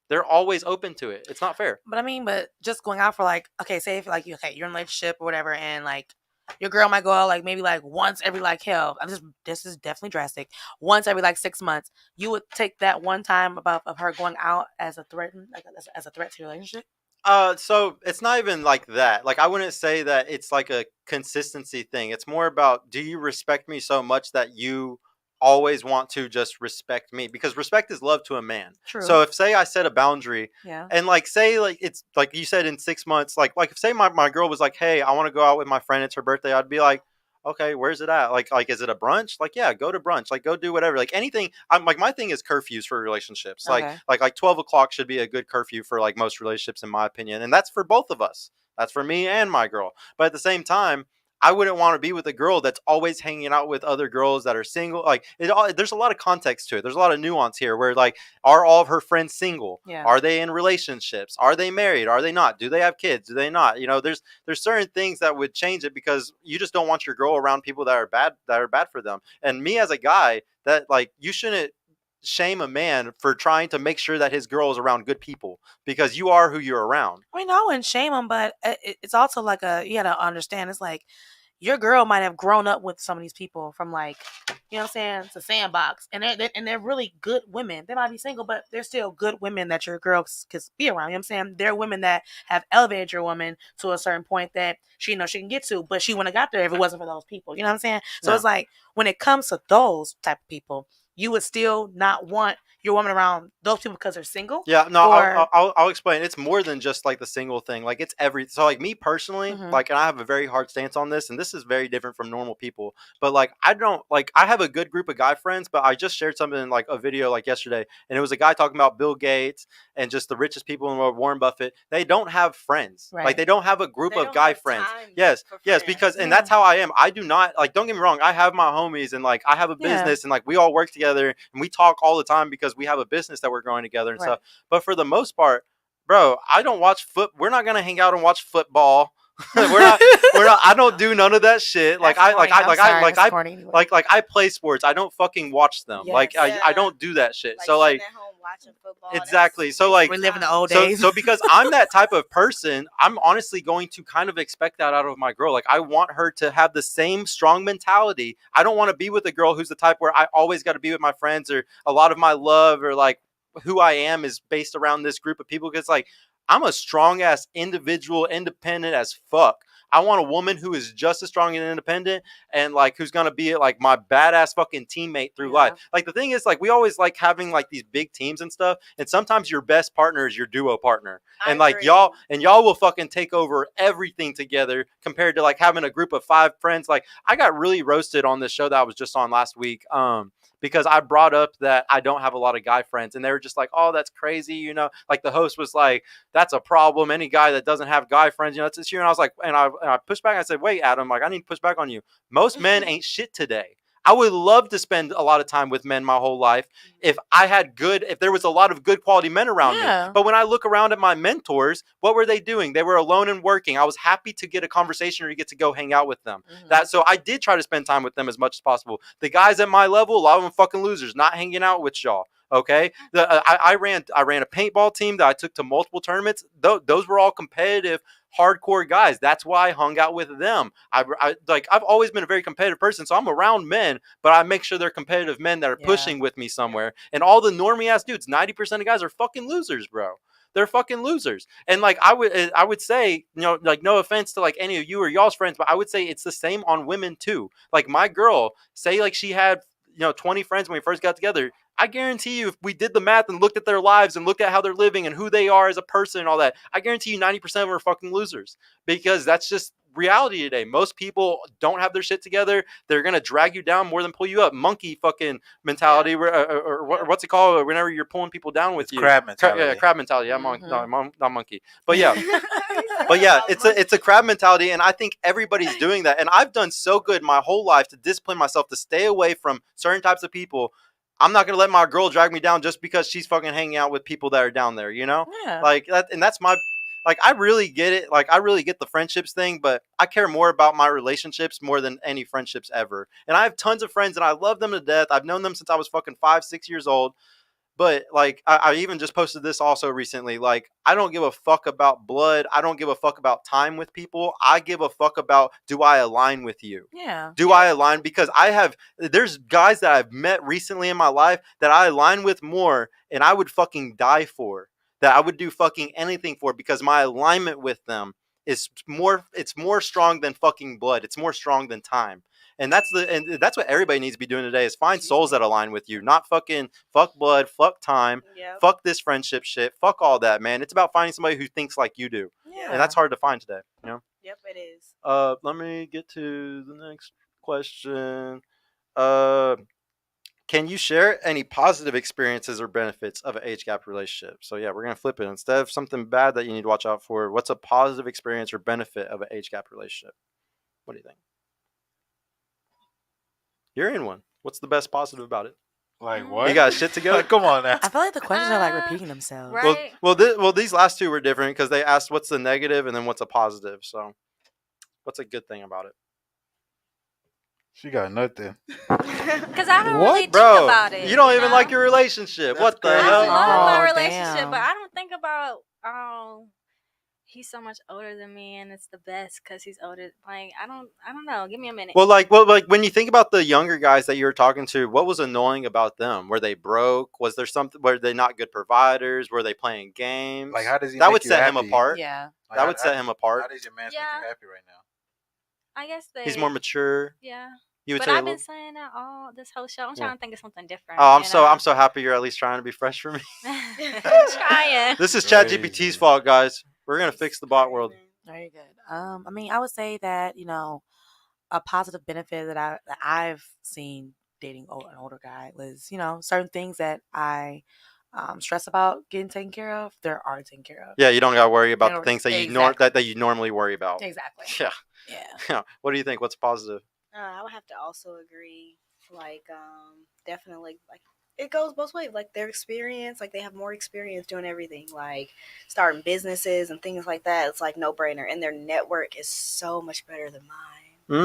They're always open to it. It's not fair. But I mean, but just going out for like, okay, say if like you're in a relationship or whatever, and like your girl might go out like maybe like once every like this is definitely drastic. Once every like 6 months, you would take that one time of her going out as a threat, like as a threat to your relationship. So it's not even like that. Like, I wouldn't say that it's like a consistency thing. It's more about, do you respect me so much that you always want to just respect me? Because respect is love to a man. True. So if, say, I set a boundary, Yeah. and like, say, like, it's like you said, in 6 months, like if, say, my girl was like, hey, I want to go out with my friend, it's her birthday, I'd be like, okay, where's it at? Like, is it a brunch? Like, yeah, go to brunch. Like, go do whatever. Like, anything. I'm like, my thing is curfews for relationships. Okay. Like 12 o'clock should be a good curfew for like most relationships, in my opinion. And that's for both of us. That's for me and my girl. But at the same time, I wouldn't want to be with a girl that's always hanging out with other girls that are single. Like, there's a lot of context to it. There's a lot of nuance here where, like, are all of her friends single? Yeah. Are they in relationships? Are they married? Are they not? Do they have kids? Do they not? You know, there's certain things that would change it, because you just don't want your girl around people that are bad for them. And me as a guy, that, like, you shouldn't shame a man for trying to make sure that his girl is around good people, because you are who you're around. I mean, I wouldn't shame him, but it's also like you gotta understand, it's like your girl might have grown up with some of these people from, like, you know what I'm saying, it's a sandbox, and they're really good women. They might be single, but they're still good women that your girl could be around. You know what I'm saying? They're women that have elevated your woman to a certain point that she knows she can get to, but she wouldn't have got there if it wasn't for those people. You know what I'm saying? So It's like, when it comes to those type of people, you would still not want your woman around those people because they're single? Yeah, no, I'll explain. It's more than just like the single thing. Like, it's so, like, me personally, like, and I have a very hard stance on this, and this is very different from normal people. But like, I have a good group of guy friends, but I just shared something in like a video like yesterday, and it was a guy talking about Bill Gates and just the richest people in the world, Warren Buffett. They don't have friends. Right. Like, they don't have a group of guy friends. Yes, friends. because, and that's how I am. I do not, like, don't get me wrong, I have my homies, and like, I have a business, and like, we all work together, and we talk all the time because we have a business that we're growing together and stuff. But for the most part, bro, I don't watch we're not gonna hang out and watch football. we're not I don't do none of that shit. Like, I play sports. I don't fucking watch them. Yes. Like, I don't do that shit. So like, at home watching football, exactly. So like, we live in the old days. So because I'm that type of person, I'm honestly going to kind of expect that out of my girl. Like, I want her to have the same strong mentality. I don't want to be with a girl who's the type where I always got to be with my friends, or a lot of my love, or like who I am is based around this group of people. Because like, I'm a strong ass individual, independent as fuck. I want a woman who is just as strong and independent, and like, who's gonna be like my badass fucking teammate through life. Like, the thing is, like, we always like having like these big teams and stuff, and sometimes your best partner is your duo partner, and like, y'all will fucking take over everything together, compared to like having a group of 5 friends. Like, I got really roasted on this show that I was just on last week, because I brought up that I don't have a lot of guy friends, and they were just like, oh, that's crazy, you know. Like, the host was like, that's a problem. Any guy that doesn't have guy friends, you know, it's issue. And I was like, and I pushed back. I said, wait, Adam, like, I need to push back on you. Most men ain't shit today. I would love to spend a lot of time with men my whole life if there was a lot of good quality men around me. But when I look around at my mentors, what were they doing? They were alone and working. I was happy to get a conversation or to get to go hang out with them. So I did try to spend time with them as much as possible. The guys at my level, a lot of them fucking losers, not hanging out with y'all. Okay, I ran a paintball team that I took to multiple tournaments. Those were all competitive, hardcore guys. That's why I hung out with them. I've always been a very competitive person, so I'm around men, but I make sure they're competitive men that are pushing with me somewhere. And all the normie ass dudes, 90% of guys are fucking losers, bro. They're fucking losers. And like, I would say, you know, like, no offense to like any of you or y'all's friends, but I would say it's the same on women too. Like, my girl, say like she had, you know, 20 friends when we first got together. I guarantee you, if we did the math and looked at their lives and looked at how they're living and who they are as a person and all that, I guarantee you 90% of them are fucking losers, because that's just reality today. Most people don't have their shit together. They're gonna drag you down more than pull you up. Monkey fucking mentality, or what's it called? Whenever you're pulling people down with you, crab mentality. Yeah, crab mentality. Yeah, Mhm. not monkey, but yeah. But yeah, it's a crab mentality, and I think everybody's doing that. And I've done so good my whole life to discipline myself to stay away from certain types of people. I'm not gonna let my girl drag me down just because she's fucking hanging out with people that are down there, you know? Yeah. Like that, and that's my like. I really get it. Like I really get the friendships thing, but I care more about my relationships more than any friendships ever. And I have tons of friends, and I love them to death. I've known them since I was fucking 5, 6 years old. But like I even just posted this also recently. Like I don't give a fuck about blood. I don't give a fuck about time with people. I give a fuck about, do I align with you? Yeah. Do I align? Because there's guys that I've met recently in my life that I align with more, and I would fucking die for. That I would do fucking anything for, because my alignment with them is more. It's more strong than fucking blood. It's more strong than time. And that's what everybody needs to be doing today, is find souls that align with you, not fucking fuck blood, fuck time, fuck this friendship shit, fuck all that, man. It's about finding somebody who thinks like you do. Yeah. And that's hard to find today, you know? Yep, it is. Let me get to the next question. Can you share any positive experiences or benefits of an age gap relationship? So yeah, we're gonna flip it. Instead of something bad that you need to watch out for, what's a positive experience or benefit of an age gap relationship? What do you think? You're in one. What's the best positive about it? Like what? You got shit together? Come on now. I feel like the questions are like repeating themselves. Right. Well, these last two were different because they asked what's the negative and then what's a positive. So, what's a good thing about it? She got nothing. Because I don't What? really think Bro, about it. you don't even know? like your relationship. That's What the crazy. I hell? love my Oh, relationship, damn. but I don't think about, he's so much older than me and it's the best because he's older. Like, I don't know. Give me a minute. Well, like when you think about the younger guys that you were talking to, what was annoying about them? Were they broke? Was there something? Were they not good providers? Were they playing games? Like, how does he that make would you set him happy? apart. Yeah. Like, That would set him apart. How does your man make Yeah. you happy right now? I guess He's more mature. Yeah. You would But say. I've been saying that all this whole show. I'm trying to think of something different. Oh, you know? I'm so happy you're at least trying to be fresh for me. trying. This is Crazy. ChatGPT's fault, guys. We're gonna fix the bot world. Very good. I mean, I would say that, a positive benefit that I've seen dating an older guy was, certain things that I stress about getting taken care of, they're already taken care of. Yeah, you don't gotta worry about the Exactly. things that you normally worry about. Exactly. Yeah. Yeah. Yeah. What do you think? What's positive? I would have to also agree. Like, definitely, like it goes both ways. Like their experience, like they have more experience doing everything, like starting businesses and things like that. It's like no brainer, and their network is so much better than mine.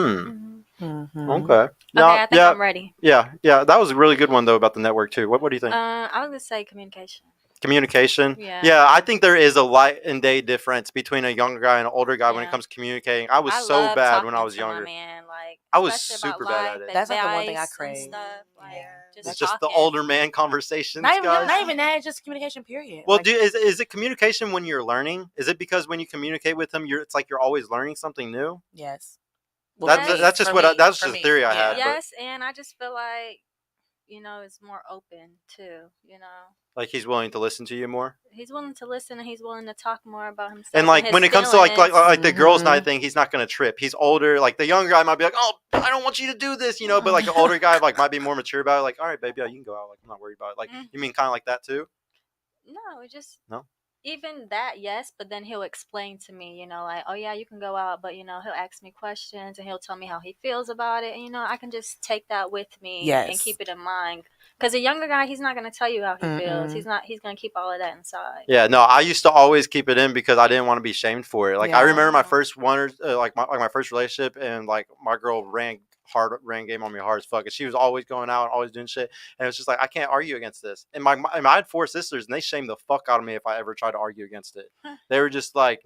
Mm-hmm. Okay. I think I'm ready. Yeah. That was a really good one though about the network too. What do you think? I was gonna say communication. Communication. Yeah. I think there is a light and day difference between a younger guy and an older guy when it Yeah. comes to communicating. I was so love bad when I talking was to my younger. man, like, I was especially about super bad at life, it. That's like the one thing I advice and crave. Stuff, like, Yeah. It's just the talking. older man conversations, Not guys. even that, just communication, period. Well, Like, is it communication when you're learning? Is it because when you communicate with them, it's like you're always learning something new? yes. That's just that's just a theory I had. Yes, and I just feel like, it's more open too, Like he's willing to listen to you more. He's willing to listen and he's willing to talk more about himself. And like his when it comes to feelings. like the girls' Mhm. night thing, he's not gonna trip. He's older. Like the younger guy might be like, "Oh, I don't want you to do this," But like the older guy like might be more mature about it. Like, "All right, baby, you can go out. Like I'm not worried about it." Like you mean kind of like that too? No, it just No. Even that, yes, but then he'll explain to me, like, oh yeah, you can go out, but he'll ask me questions and he'll tell me how he feels about it, and I can just take that with me and keep it in mind. Because a younger guy, he's not gonna tell you how he feels. He's gonna keep all of that inside. Yeah, no, I used to always keep it in because I didn't want to be shamed for it. Like I Yeah. remember my first one, my first relationship, and like my girl ran game on me hard as fuck, and she was always going out and always doing shit, and it was just like I can't argue against this. And I had 4 sisters, and they shamed the fuck out of me if I ever tried to argue against it. They were just like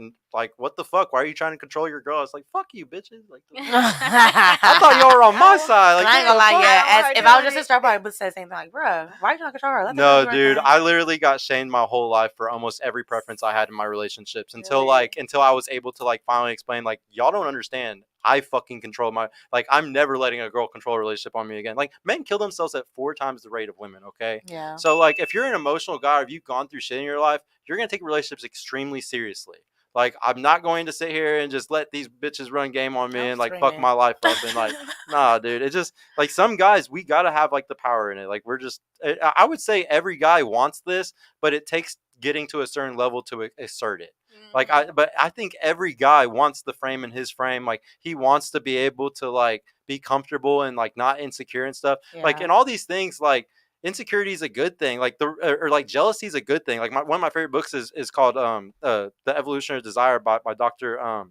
what the fuck? Why are you trying to control your girl? It's like fuck you, bitches. Like I thought y'all were on my side. Like I ain't gonna lie, fuck? yeah. If If I was your sister, I probably would say the same thing. Like, bruh, why you trying to control her? Let them No, do her dude, thing. I literally got shamed my whole life for almost every preference I had in my relationships until Really? until I was able to like finally explain like y'all don't understand. I fucking control my I'm never letting a girl control a relationship on me again. Like men kill themselves at 4 times the rate of women, okay? Yeah. So like if you're an emotional guy or if you've gone through shit in your life, you're gonna take relationships extremely seriously. Like, I'm not going to sit here and just let these bitches run game on me and like fuck my life up and like, nah, dude. It just like some guys, we gotta have like the power in it. Like we're just, I would say every guy wants this, but it takes getting to a certain level to assert it. Like but I think every guy wants the frame in his frame. Like he wants to be able to like be comfortable and like not insecure and stuff. Like and all these things like insecurity is a good thing. Like or like jealousy is a good thing. Like one of my favorite books is called The Evolution of Desire by Dr.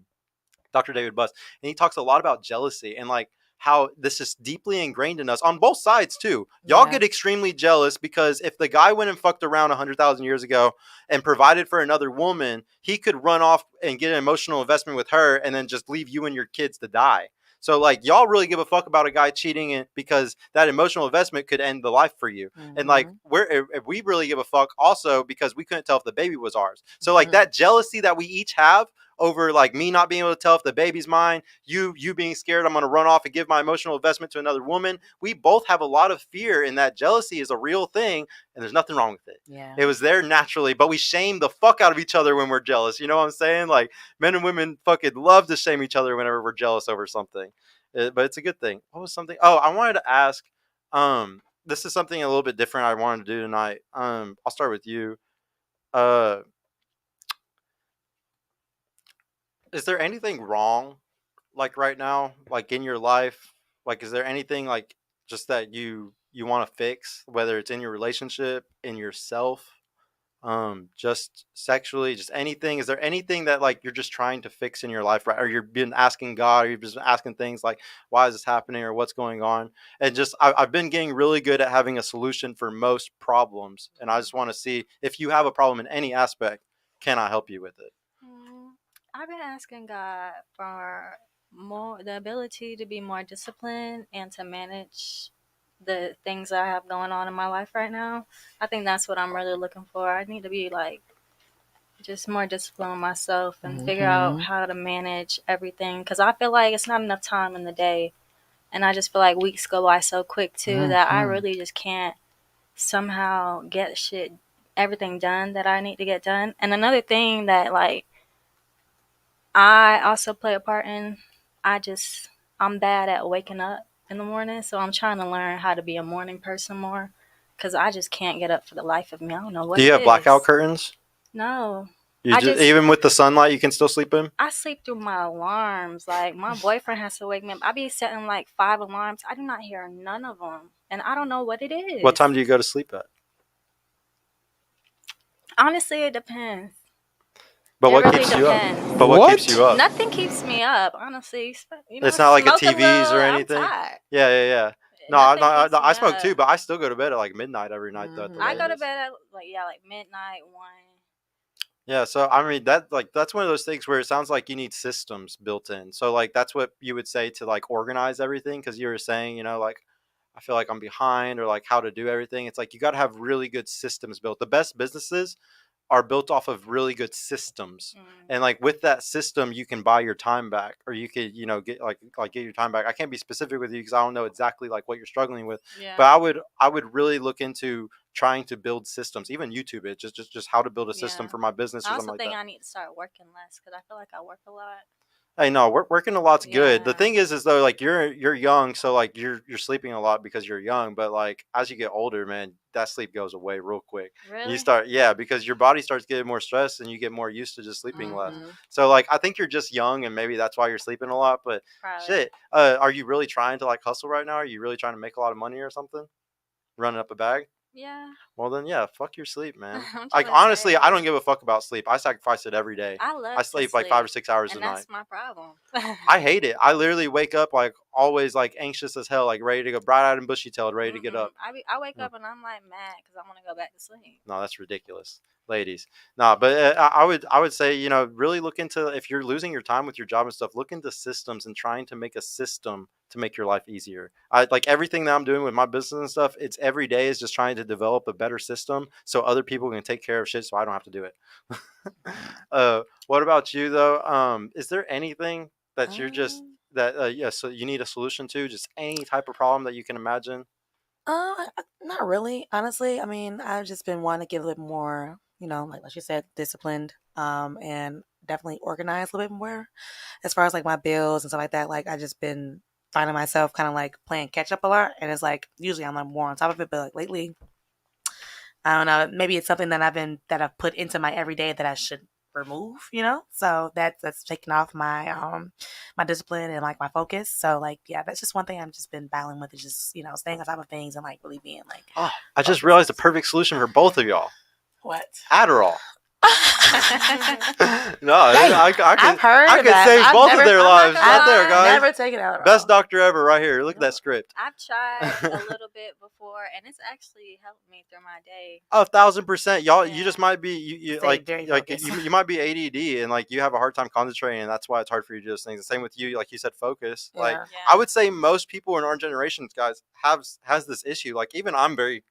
David Buss, and he talks a lot about jealousy and like how this is deeply ingrained in us on both sides too. Y'all get extremely jealous because if the guy went and fucked around 100,000 years ago and provided for another woman, he could run off and get an emotional investment with her and then just leave you and your kids to die. So like y'all really give a fuck about a guy cheating because that emotional investment could end the life for you. And like we really give a fuck also because we couldn't tell if the baby was ours. So like that jealousy that we each have over like me not being able to tell if the baby's mine, you being scared I'm going to run off and give my emotional investment to another woman. We both have a lot of fear, and that jealousy is a real thing, and there's nothing wrong with it. Yeah. It was there naturally, but we shame the fuck out of each other when we're jealous. You know what I'm saying? Like men and women fucking love to shame each other whenever we're jealous over something. But it's a good thing. What was something? Oh, I wanted to ask, this is something a little bit different I wanted to do tonight. I'll start with you. Is there anything wrong like right now, like in your life? Like is there anything like just that you want to fix, whether it's in your relationship, in yourself, just sexually, just anything? Is there anything that like you're just trying to fix in your life, right? Or you've been asking God, or you've just been asking things like why is this happening or what's going on? And just I've been getting really good at having a solution for most problems, and I just want to see if you have a problem in any aspect, can I help you with it? I've been asking God for the ability to be more disciplined and to manage the things I have going on in my life right now. I think that's what I'm really looking for. I need to be like just more disciplined with myself and figure out how to manage everything, because I feel like it's not enough time in the day, and I just feel like weeks go by so quick too that I really just can't somehow get everything done that I need to get done. And another thing that like I also play a part in, I'm bad at waking up in the morning, so I'm trying to learn how to be a morning person more, because I just can't get up for the life of me. I don't know what. Do you have blackout curtains? No. Even with the sunlight, you can still sleep in? I sleep through my alarms. Like, my boyfriend has to wake me up. I be setting like 5 alarms. I do not hear none of them, and I don't know what it is. What time do you go to sleep at? Honestly, it depends. But what keeps you up? But what keeps you up? Nothing keeps me up, honestly. You know, it's not like a TVs or anything. Yeah. No, I smoke too, but I still go to bed at like midnight every night. I go to bed at like midnight, 1. Yeah, so I mean that's one of those things where it sounds like you need systems built in. So like that's what you would say to like organize everything, because you were saying, like I feel like I'm behind, or like how to do everything. It's like you got to have really good systems built. The best businesses are built off of really good systems, and like with that system you can buy your time back, or you could get your time back. I can't be specific with you because I don't know exactly like what you're struggling with, but I would really look into trying to build systems, even YouTube it, just how to build a system for my business. I also think I need to start working less, because I feel like I work a lot. I know working a lot's good. The thing is though, like you're young, so like you're sleeping a lot because you're young. But like as you get older, man, that sleep goes away real quick. Really? You start, because your body starts getting more stressed, and you get more used to just sleeping less. So like I think you're just young, and maybe that's why you're sleeping a lot. But shit, are you really trying to like hustle right now? Are you really trying to make a lot of money or something? Running up a bag? Yeah. Well then, yeah, fuck your sleep, man. Like honestly, I don't give a fuck about sleep. I sacrifice it every day. I sleep like 5 or 6 hours a night. And that's my problem. I hate it. I literally wake up like always like anxious as hell, like ready to go, bright-eyed and bushy-tailed, ready to get up. I wake up and I'm like mad because I want to go back to sleep. No, that's ridiculous, ladies. No, but I would say, really look into, if you're losing your time with your job and stuff, look into systems and trying to make a system to make your life easier. I like everything that I'm doing with my business and stuff. It's every day is just trying to develop a better system so other people can take care of shit, so I don't have to do it. What about you though? Is there anything that you're just so you need a solution to, just any type of problem that you can imagine? Not really, honestly. I mean, I've just been wanting to get a little more, like you said, disciplined and definitely organize a little bit more as far as like my bills and stuff like that. Like I just been finding myself kind of like playing catch up a lot, and it's like usually I'm like more on top of it, but like lately, I don't know, maybe it's something that I've put into my everyday that I should remove, so that's taking off my discipline and like my focus. So like yeah, that's just one thing I've just been battling with, is just staying on top of things and like really being like Oh, I just realized the perfect solution for both of y'all. what Adderall. No, I've heard I of could that. save I've both never- of their I'm not lives gonna right lie. there, guys. never taken out Best doctor ever right here. Look at that script. I've tried a little bit before, and it's actually helped me through my day. 1,000%. Y'all, you Yeah. just might be you Stay like very like focused. you might be ADD and like you have a hard time concentrating, and that's why it's hard for you to do those things. The same with you, like you said, focus. Like Yeah. I would say most people in our generations, guys, has this issue. Like even I'm very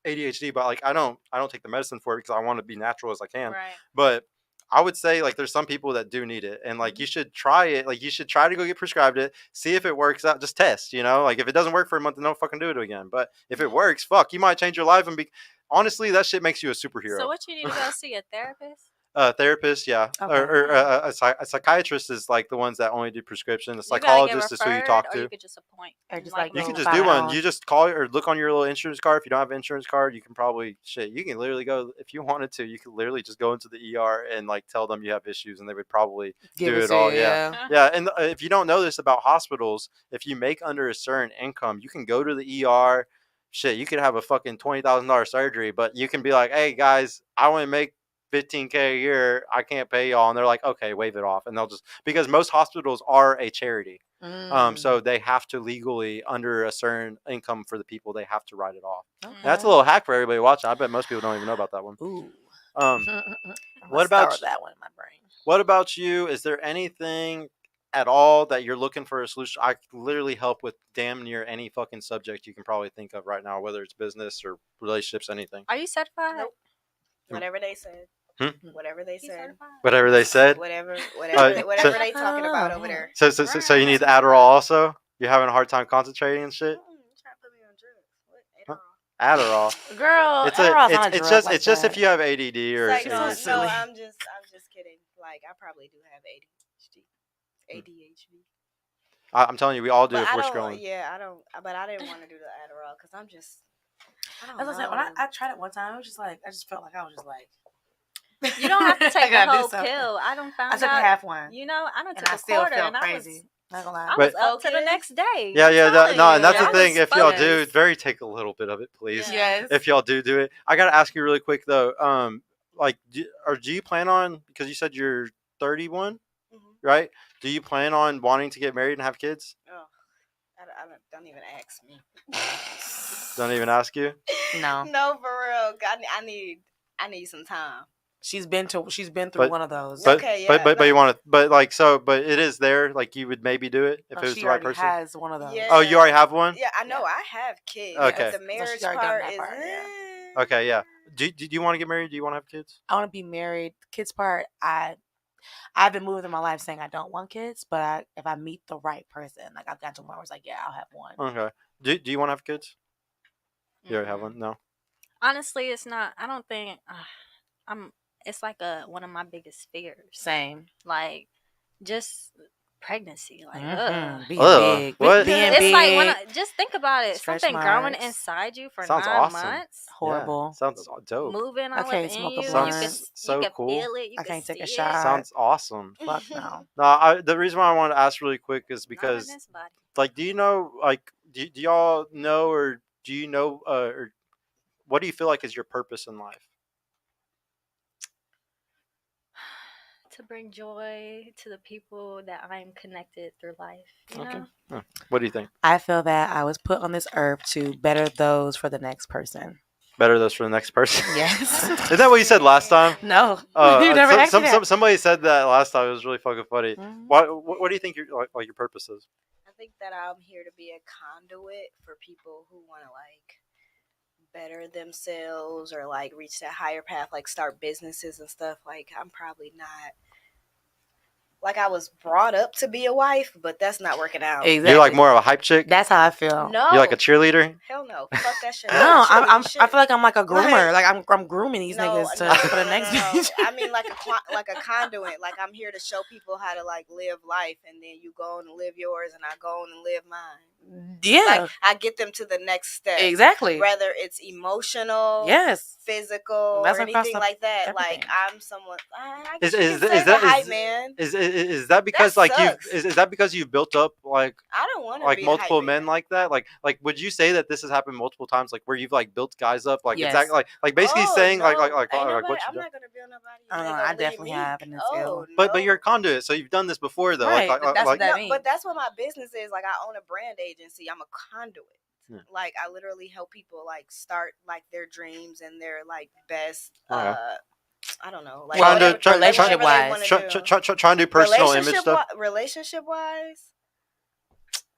ADHD, but like I don't take the medicine for it because I want to be natural as I can. Right. But I would say like there's some people that do need it, and like you should try it. Like you should try to go get prescribed it, see if it works out. Just test, Like if it doesn't work for a month, then don't fucking do it again. But if it works, fuck, you might change your life and be. Honestly, that shit makes you a superhero. So what you need to go see a therapist? Therapist, yeah, Okay. or a psychiatrist is like the ones that only do prescription. A You gotta get psychologist is who you referred, talk or to. you could just appoint. Or just, Like, like, You go can just find do my one. own. You just call or look on your little insurance card. If you don't have an insurance card, you can probably You can literally go if you wanted to. You could literally just go into the ER and like tell them you have issues, and they would probably Give do it it to all. you, Yeah, yeah. And if you don't know this about hospitals, if you make under a certain income, you can go to the ER. Shit, you could have a fucking $20,000 surgery, but you can be like, "Hey guys, I want to make $15K a year. I can't pay y'all," and they're like, "Okay, waive it off," and they'll just because most hospitals are a charity. So they have to legally, under a certain income for the people, they have to write it off. Okay. And that's a little hack for everybody watching. I bet most people don't even know about that one. Ooh. What about start that one in my brain? What about you? Is there anything at all that you're looking for a solution? I can literally help with damn near any fucking subject you can probably think of right now, whether it's business or relationships, anything. Are you certified? Nope. Whatever they said. Whatever they You said. certified? Whatever they said. Whatever so- they talking about over there. So you need the Adderall also? You're having a hard time concentrating and shit? Trying to put me on drugs. What? Adderall. Girl, It's Adderall's not a it's drug just like if you have ADD or Like, no, silly. I'm just kidding. Like I probably do have ADHD. I'm telling you, we all do But if I we're don't. scrolling. Yeah, I don't. But I didn't want to do the Adderall because I'm just. I don't As I know. said, when I tried it one time, it was just like I just felt like I was just like. You don't have to I take the gotta do whole something. pill. I don't found I took out. half one, I don't and took I a still quarter, felt and crazy. Not gonna lie. I was But- up to the next day. Yeah, I'm telling no, you. and that's the I thing. was If y'all do, focused. very take a little bit of it, please. Yeah. Yes. If y'all do it, I gotta ask you really quick though. Like, do you plan on? Because you said you're 31, right? Do you plan on wanting to get married and have kids? Oh, don't even ask me. Don't even ask you. No. No, for real. I need some time. She's been through But- one of those. But Okay, but yeah, you want to, but it is there. Like you would maybe do it if No, it was she the right already person. has one of those. Yeah. Oh, you already have one. Yeah, I know. I have kids. Okay. But the So marriage she's already done part that is. part, yeah. Okay, yeah. Do you want to get married? Do you want to have kids? I want to be married. Kids part, I've been moving through my life saying I don't want kids, but if I meet the right person, like I've got to one where it's like, yeah, I'll have one. Okay. Do you want to have kids? You already have one? No. Honestly, it's not. I don't think. It's like one of my biggest fears. Same. Like, just pregnancy. Like, Being Ugh, big. what? Being It's big. like just think about it. Stretch Something growing marks. inside you for Sounds 9 awesome. months, Horrible. Yeah, sounds dope. moving I all can't up in smoke a you. blunt. You can, So you can cool. feel it. You I can can't take a see shot. It. Sounds awesome. Fuck no. No, the reason why I wanted to ask really quick is Not in because, this body. like, do you know, like, do y'all know, or do you know, or what do you feel like is your purpose in life? To bring joy to the people that I'm connected through life. You Okay. know? Huh. What do you think? I feel that I was put on this earth to better those for the next person. Better those for the next person. Yes. Is that what you said last time? No. You never asked me that. Somebody said that last time. It was really fucking funny. Mhm. What do you think your like your purpose is? I think that I'm here to be a conduit for people who want to like better themselves or like reach that higher path, like start businesses and stuff. Like I'm probably not like I was brought up to be a wife, but that's not working out. Exactly. You're like more of a hype chick. That's how I feel. No, You're like a cheerleader. hell no, fuck that shit. No, I Shit. feel like I'm like a groomer. Like I'm grooming these niggas for the next bitch. I mean, like a conduit. Like I'm here to show people how to like live life, and then you go and live yours, and I go on and live mine. Yeah, like I get them to the next step. Exactly. Whether it's emotional, yes, physical, or anything like that. everything. Like I'm someone. I Is guess that the hype man? Is that because That like you sucks. is that because you built up like I don't want to like be multiple hype men man. like that? Like would you say that this has happened multiple times? Like where you've like built guys up? Like Yes. exactly like basically saying no. like Ain't what nobody, you I'm do. not gonna build nobody. I don't know, I definitely have in this field. But you're a conduit, so you've done this before though. Right, Like, but that's what that means. But that's what my business is. Like I own a brand agency. I'm a conduit. Yeah. Like I literally help people like start like their dreams and their like best. Okay. I don't know, like trying whatever, to relationship whatever wise. trying to do personal image stuff. Relationship wise,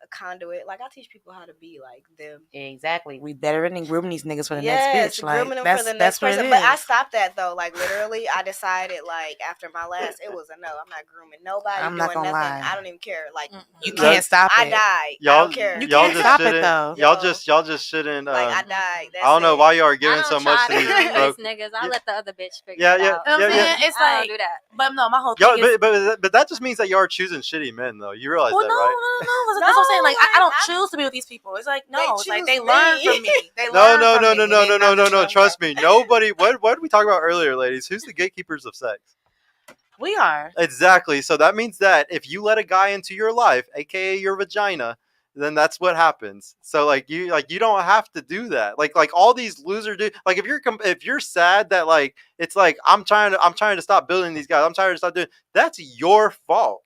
a conduit. Like I teach people how to be like them. Exactly. We better than grooming these niggas for the Yes, next bitch. Like grooming them that's for the that's next what person. it But is. I stopped that though. Like literally, I decided like after my last, it was a no. I'm not grooming nobody. I'm not doing gonna nothing. lie. I don't even care. Like You can't stop I it. died. Y'all, I don't care. You y'all can't just stop it, shouldn't. though. Y'all just shouldn't. Like I died. That's I don't know it. why y'all are I giving don't so much try to to these groom broke. these niggas. I let the other bitch figure Yeah, it yeah, out. You know what I'm yeah. saying? It's I like, don't do that. but no, my whole Y'all, thing is. but that just means that y'all are choosing shitty men though. You realize Well, that, no, right? no. That's what I'm saying. Like, I don't choose to be with these people. It's like, no, it's like they choose learn me. from me. They No, learn no, from no, me. no, and no, they no, not no, just no. let 'em Trust go. me. Nobody. What did we talk about earlier, ladies? Who's the gatekeepers of sex? We are. Exactly. So that means that if you let a guy into your life, aka your vagina, then that's what happens. So you don't have to do that. Like all these loser do. Like if you're sad that like it's like I'm trying to stop building these guys. I'm trying to stop doing. That's your fault.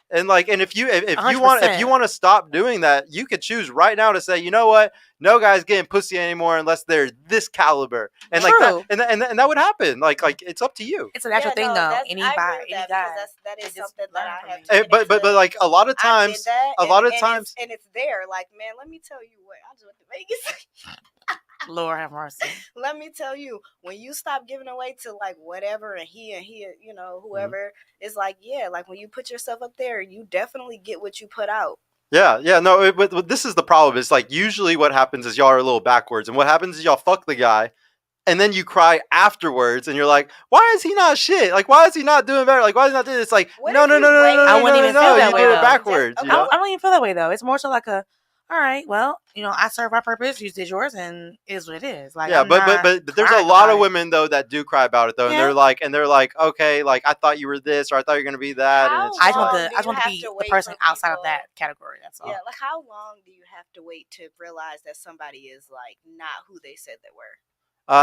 And if you 100%. want to stop doing that, you could choose right now to say, you know what, no guy's getting pussy anymore unless they're this caliber, and like True. that, and that would happen. Like it's up to you. It's a natural thing, though. I Any agree guy, with any that guy. because that is They just something that learn I from have me. taken. But like a lot of I times, did that, and it's there. Like man, let me tell you what I just went to Vegas. Lord have mercy. Let me tell you, when you stop giving away to like whatever and he, you know, whoever, it's like, yeah, like when you put yourself up there, you definitely get what you put out. Yeah, no. But this is the problem. Is like usually what happens is y'all are a little backwards, and what happens is y'all fuck the guy, and then you cry afterwards, and you're like, why is he not shit? Like, why is he not doing better? Like, why is he not doing? It's like, What no. if you I wouldn't even feel that You way, did it though. backwards. Just- You know? I don't even feel that way, though. It's more so like a, all right, well, you know, I served my purpose, you did yours, and it is what it is. Like, Yeah, I'm but not there's a crying lot about of it. women though that do cry about it though, Yeah. and they're like, okay, like I thought you were this, or I thought you were gonna be that, and it's I just just like, want to be the person outside of that category. That's all. Yeah, like how long do you have to wait to realize that somebody is like not who they said they were?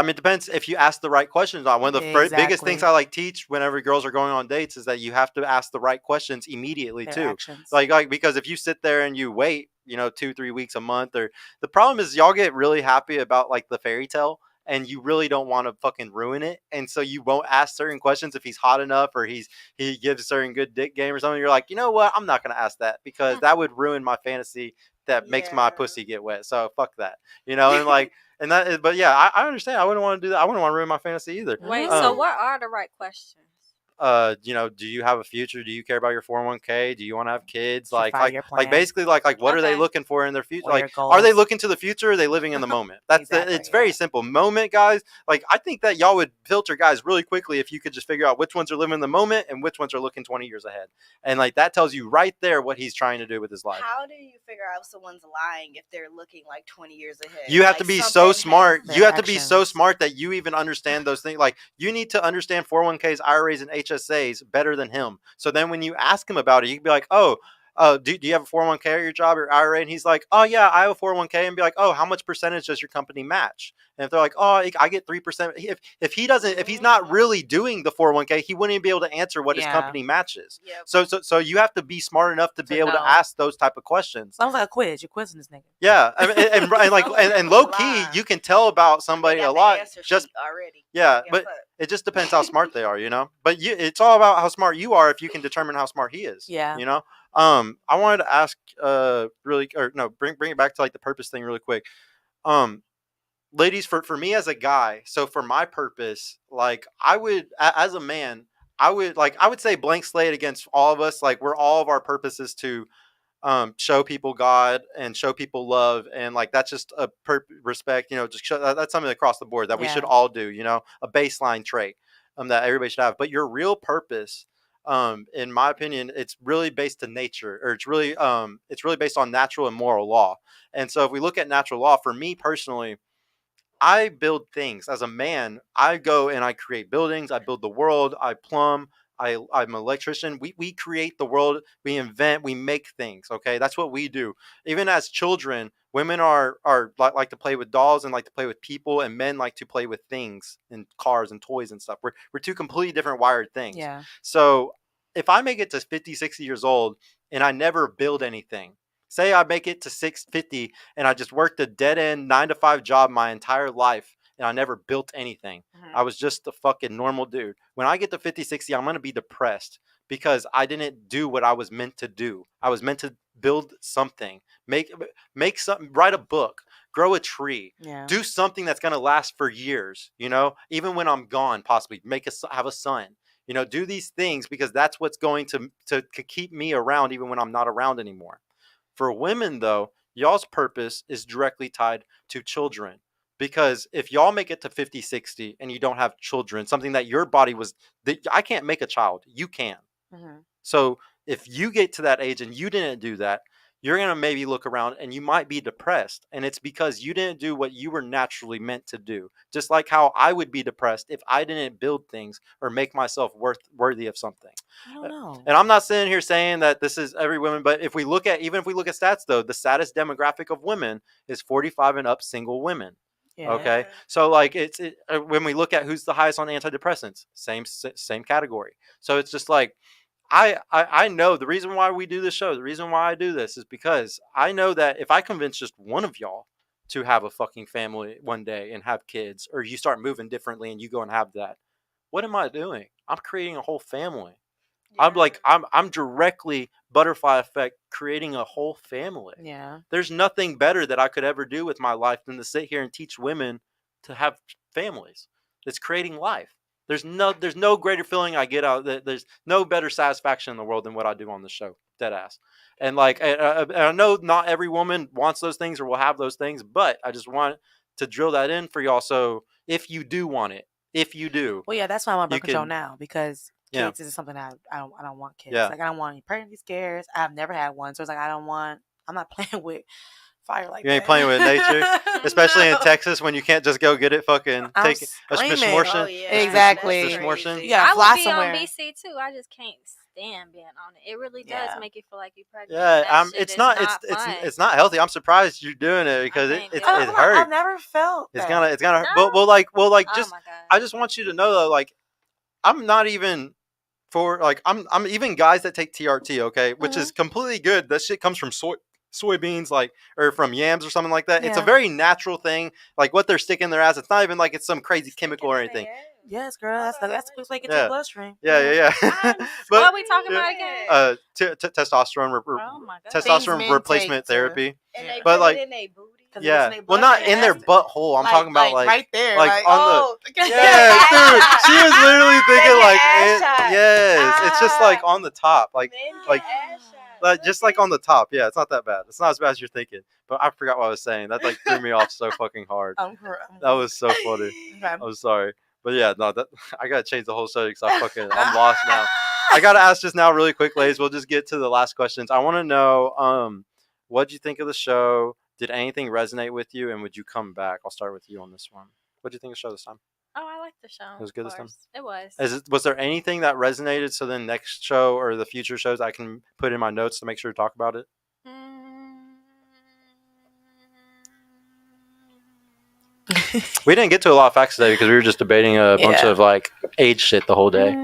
It depends if you ask the right questions. On one of the biggest things I like teach whenever girls are going on dates is that you have to ask the right questions immediately too. Actions. Like because if you sit there and you wait, 2-3 weeks, a month, or the problem is y'all get really happy about like the fairy tale. And you really don't want to fucking ruin it, and so you won't ask certain questions if he's hot enough or he gives certain good dick game or something. You're like, you know what? I'm not gonna ask that because that would ruin my fantasy that makes my pussy get wet. So fuck that, and like. And that is, but yeah, I understand. I wouldn't want to do that. I wouldn't want to ruin my fantasy either. Wait, so what are the right questions? Do you have a future? Do you care about your 401k? Do you want to have kids? Your Like plan. basically like what are they looking for in their future? What are Like, your are they goals? looking to the future? Or are they living in the moment? That's Exactly, it's very simple. Moment, guys. Like, I think that y'all would filter guys really quickly if you could just figure out which ones are living in the moment and which ones are looking 20 years ahead. And like that tells you right there what he's trying to do with his life. How do you figure out if someone's lying if they're looking like 20 years ahead? You have to be so smart. You have to be so actions. smart that you even understand those things. Like, you need to understand 401ks, IRAs, and HSAs better than him. So then when you ask him about it, you can be like, oh, do you have a 401k at your job or IRA? And he's like, oh yeah, I have a 401k. And be like, oh, how much percentage does your company match? And if they're like, oh, I get 3%. If he's not really doing the 401k, he wouldn't even be able to answer what his company matches. Yep. So you have to be smart enough to be able know. to ask those type of questions. Sounds like a quiz. You're quizzing this nigga. Yeah, I mean, and low key, you can tell about somebody a lot just already. yeah, but it just depends how smart they are, But it's all about how smart you are if you can determine how smart he is. Yeah. I wanted to ask bring it back to like the purpose thing really quick. Ladies, for me as a guy, so for my purpose, like I would as a man, I would say blank slate against all of us. Like we're all of our purposes to show people God and show people love, and like that's just a respect. Just that's something across the board that we should all do. A baseline trait that everybody should have. But your real purpose, in my opinion, it's really based to nature, or it's really based on natural and moral law. And so if we look at natural law, for me personally, I build things as a man. I go and I create buildings. I build the world. I plumb. I'm an electrician. We create the world. We invent. We make things. Okay, that's what we do. Even as children, women are like to play with dolls and like to play with people, and men like to play with things and cars and toys and stuff. We're two completely different wired things. Yeah. So if I make it to 50, 60 years old and I never build anything, say I make it to 650 and I just worked a dead end 9 to 5 job my entire life and I never built anything. I was just a fucking normal dude. When I get to 50, 60, I'm going to be depressed because I didn't do what I was meant to do. I was meant to build something, make something, write a book, grow a tree, do something that's going to last for years, even when I'm gone, possibly have a son, do these things because that's what's going to keep me around even when I'm not around anymore. For women, though, y'all's purpose is directly tied to children. Because if y'all make it to 50, 60 and you don't have children, something that your body I can't make a child. You can. Mm-hmm. So if you get to that age and you didn't do that, you're going to maybe look around and you might be depressed. And it's because you didn't do what you were naturally meant to do. Just like how I would be depressed if I didn't build things or make myself worthy of something. I don't know. And I'm not sitting here saying that this is every woman, but even if we look at stats, though, the saddest demographic of women is 45 and up single women. Yeah. Okay. So like when we look at who's the highest on antidepressants, same category. So it's just like, I know the reason why we do this show, the reason why I do this is because I know that if I convince just one of y'all to have a fucking family one day and have kids, or you start moving differently and you go and have that, what am I doing? I'm creating a whole family. Yeah. I'm directly butterfly effect creating a whole family. Yeah. There's nothing better that I could ever do with my life than to sit here and teach women to have families. It's creating life. There's no greater feeling I get out. There's no better satisfaction in the world than what I do on the show. Dead ass. And like, I know not every woman wants those things or will have those things, but I just want to drill that in for y'all. So if you do want it, well, yeah, that's why I want birth control now, because kids is something I don't want kids. Yeah. Like I don't want any pregnancy scares. I've never had one, so it's like I'm not playing with fire like that. You ain't playing with nature, especially in Texas when you can't just go get it. Fucking take a smortion. Oh, yeah. Exactly. Yeah, I would be somewhere on BC too. I just can't stand being on it. It really does make you feel like you're pregnant. Yeah, it's not healthy. I'm surprised you're doing it because it hurts. I've never felt that. It's gonna hurt. No. Well, just I just want you to know though, like I'm not even for like I'm even guys that take TRT, okay, which is completely good. That shit comes from soybeans, like, or from yams or something like that. Yeah. It's a very natural thing. Like what they're sticking in their ass. It's not even like it's some crazy chemical or anything. Yes, girl. That's supposed to make it to the bloodstream. Yeah. But what are we talking about again? Testosterone. Oh my God. Testosterone replacement therapy. And they but put like, it in their booty. Yeah. Well, not in their butthole. I'm talking about like right there, like on the. Yeah, dude. She was literally thinking like, yes, it's just like on the top, like. Just like on the top. Yeah, it's not that bad. It's not as bad as you're thinking. But I forgot what I was saying. That like threw me off so fucking hard. That was so funny. I'm sorry. But yeah, no, I gotta change the whole subject because I'm lost now. I gotta ask just now really quick, ladies. We'll just get to the last questions. I want to know, what'd you think of the show? Did anything resonate with you? And would you come back? I'll start with you on this one. What'd you think of the show this time? Oh, I liked the show. It was good this time? It was. Was there anything that resonated so then next show or the future shows I can put in my notes to make sure to talk about it? We didn't get to a lot of facts today because we were just debating a bunch of like age shit the whole day.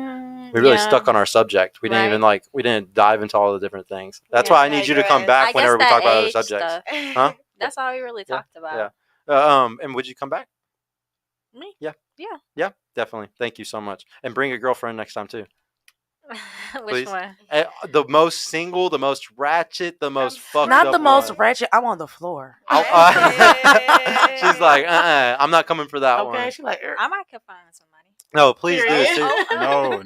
We really stuck on our subject. We didn't even we didn't dive into all the different things. That's why I need you to come back whenever we talk about other subjects. Huh? That's all we really talked about. Yeah. And would you come back? Me? Yeah, definitely. Thank you so much. And bring a girlfriend next time too. Which one? The most single, the most ratchet, the most fucked not up the most one. ratchet. I'm on the floor. She's like, I'm not coming for that one. Okay, she's like, I might could find somebody. No, please do. No,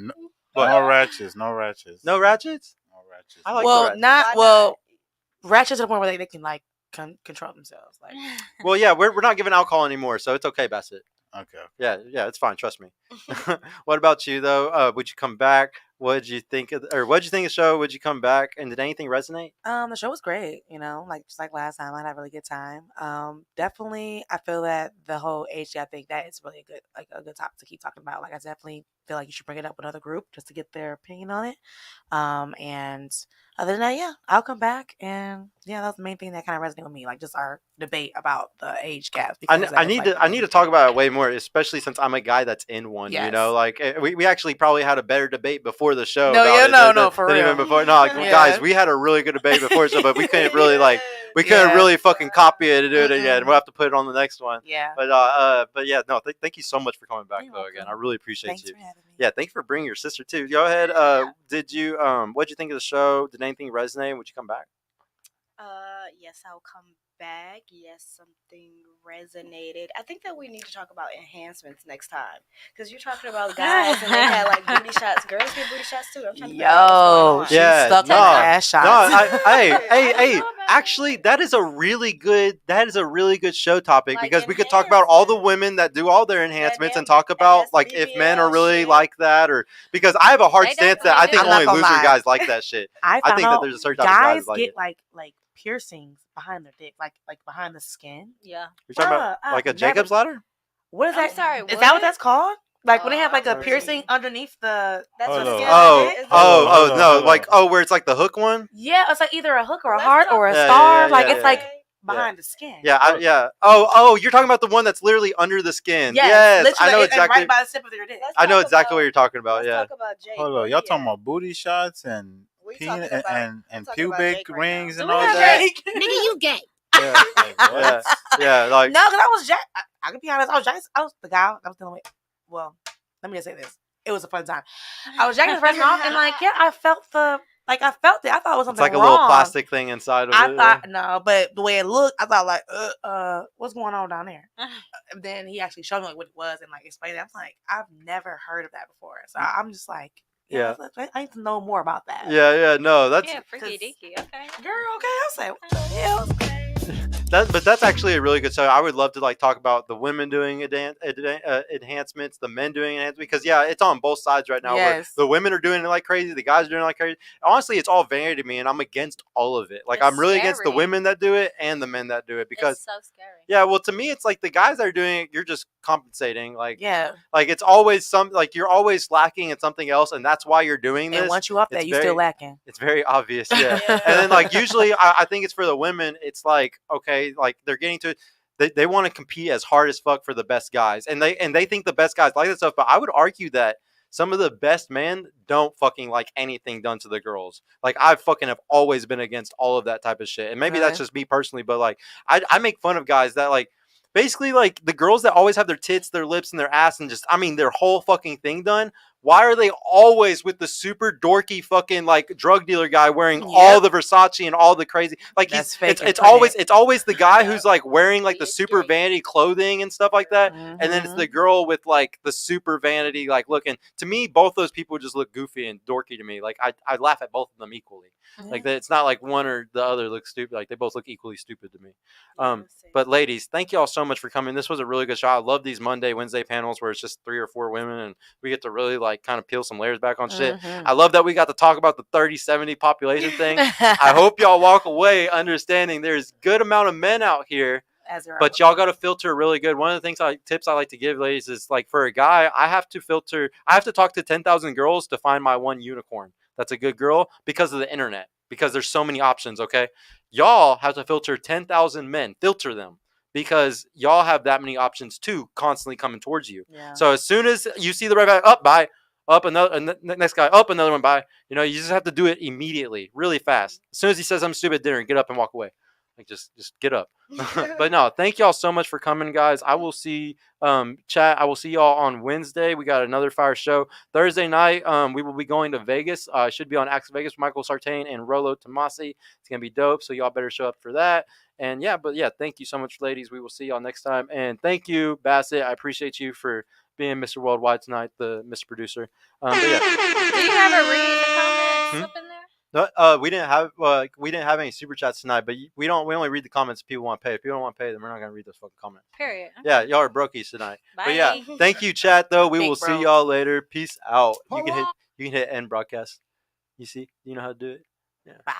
What? No ratchets. No ratchets. No ratchets? No ratchets. I like well, the ratchets. not ratchets to the point where they can like control themselves. Like, well, yeah, we're not giving alcohol anymore, so it's okay, Bassett. Okay. Yeah, it's fine. Trust me. What about you though? Would you come back? What did you think of the show? Would you come back? And did anything resonate? the show was great. Like just like last time, I had a really good time. Definitely, I feel that the whole age gap thing, that is really a good topic to keep talking about. Like, I definitely feel like you should bring it up with another group just to get their opinion on it. And other than that, yeah, I'll come back. And yeah, that's the main thing that kind of resonated with me. Like, just our debate about the age gap. I need to talk about it way more, especially since I'm a guy that's in one. Yes. You know, like we actually probably had a better debate before the show. No, about yeah, it no, than, no, for than real. even before. No, like, Yeah. guys, we had a really good debate before, so but we couldn't really we couldn't really fucking copy it and do it again. We'll have to put it on the next one. Yeah. But yeah, no, thank you so much for coming back You're though. welcome. Again, I really appreciate Thanks you. for having me. Yeah, thank you for bringing your sister too. Go ahead. Did you what'd you think of the show? Did anything resonate? Would you come back? Yes, I'll come back. Yes, something resonated. I think that we need to talk about enhancements next time, because you're talking about guys and they had like booty shots. Girls get booty shots too. I'm trying to figure out Yo, what's she's going on. Yeah, stuck no, on ass shots. No, hey, know about actually, that is a really good show topic, Like because we could talk about all the enhancements. women that do all their enhancements and damn talk about like ass if men are BBL really shit. like that, or because I have a hard They stance that I definitely think do. I'm not only gonna loser lie. guys like that shit. I I found think that out there's a certain type of guys guys that like get it. like piercings behind their dick, like behind the skin. Yeah. You're talking about Bruh, like a I've Jacob's ladder? What is I'm that? sorry, Is that what what? that's called? Like when they have like a I'm piercing sorry. underneath the. That's Hold what on. skin Oh, is. Hold on, no, hold on. like where it's like the hook one. Yeah, it's like either a hook or a Let's heart talk or a Yeah, star. yeah, Like yeah, it's yeah. like behind the skin. Yeah, yeah. Oh, you're talking about the one that's literally under the skin. Yes, I literally, know and exactly. right by the tip of their dick. Let's I know talk exactly about- what you're talking about. Let's Yeah. talk about Jake. Hold Where on. Y'all he talking at? about booty shots and We penis talking about- and we talking about pubic Jake right rings now. and Do we all have that? Jake? Nigga, you gay. Yeah. Like, what? Yeah. Yeah. Like. No, because I was Jack. I can be honest. I was the guy I was dealing with. Well, let me just say this. It was a fun time. I was jacking the person off, and I felt it. I thought it was It's something like a wrong. little plastic thing inside of I it. thought no, but the way it looked, I thought like, what's going on down there? And then he actually showed me like what it was and like explained it. I was like, I've never heard of that before, so I'm just like, Yeah. I need to know more about that. Yeah. No, that's Yeah, freaky deaky. Okay. Girl, okay, I'll say what the hell. but that's actually a really good show. I would love to like talk about the women doing enhancements, the men doing enhancements, because yeah, it's on both sides right now. Where Yes. the women are doing it like crazy, the guys are doing it like crazy. Honestly, it's all vanity to me, and I'm against all of it. Like It's I'm really against the scary. women that do it and the men that do it, because It's so scary. yeah, well, to me, it's like the guys that are doing it, you're just compensating. Like Yeah. like it's always like you're always lacking in something else, and that's why you're doing this. And once you up there, it's you still very- lacking. It's very obvious, yeah. Yeah. And then like usually, I think it's for the women. It's like okay, like they're getting to. They want to compete as hard as fuck for the best guys, and they think the best guys like that stuff. But I would argue that some of the best men don't fucking like anything done to the girls. Like I fucking have always been against all of that type of shit, and maybe that's Okay. just me personally. But like I make fun of guys that like. Basically, like the girls that always have their tits, their lips, and their ass, and just, I mean, their whole fucking thing done. Why are they always with the super dorky fucking like drug dealer guy wearing all the Versace and all the crazy? Like That's he's, fake it's and it's always the guy Yeah. who's like wearing like the He is super straight. vanity clothing and stuff like that, and then it's Mhm. the girl with like the super vanity like looking. To me, both those people just look goofy and dorky to me. Like I laugh at both of them equally. Like that, it's not like one or the other looks stupid. Like they both look equally stupid to me. But ladies, thank you all so much for coming. This was a really good show. I love these Monday, Wednesday panels where it's just 3 or 4 women and we get to really like kind of peel some layers back on shit. Mhm. I love that we got to talk about the 30-70 population thing. I hope y'all walk away understanding there's good amount of men out here, As there but y'all got to filter really good. One of the tips I like to give ladies is like for a guy, I have to talk to 10,000 girls to find my one unicorn. That's a good girl because of the internet, because there's so many options. Okay. Y'all have to filter 10,000 men, filter them because y'all have that many options too, constantly coming towards you. Yeah. So as soon as you see the red flag, up, bye, up another, next guy, up another one, bye. You know, you just have to do it immediately, really fast. As soon as he says I'm stupid at dinner, get up and walk away. Like just get up. But no, thank y'all so much for coming, guys. I will see chat. I will see y'all on Wednesday. We got another fire show. Thursday night, we will be going to Vegas. Should be on Axe Vegas with Michael Sartain and Rolo Tomasi. It's gonna be dope. So y'all better show up for that. And yeah, thank you so much, ladies. We will see y'all next time. And thank you, Bassett. I appreciate you for being Mr. Worldwide tonight, the Mr. Producer. But yeah. Do you ever read the comments up in there? No, we didn't have any super chats tonight, but we only read the comments if people want to pay. If people don't want to pay, then we're not gonna read those fucking comments. Period. Okay. Yeah, y'all are brokies tonight. Bye. But yeah, thank you, chat. Though we Big will bro. see y'all later. Peace out. You can hit end broadcast. You see, you know how to do it. Yeah. Wow.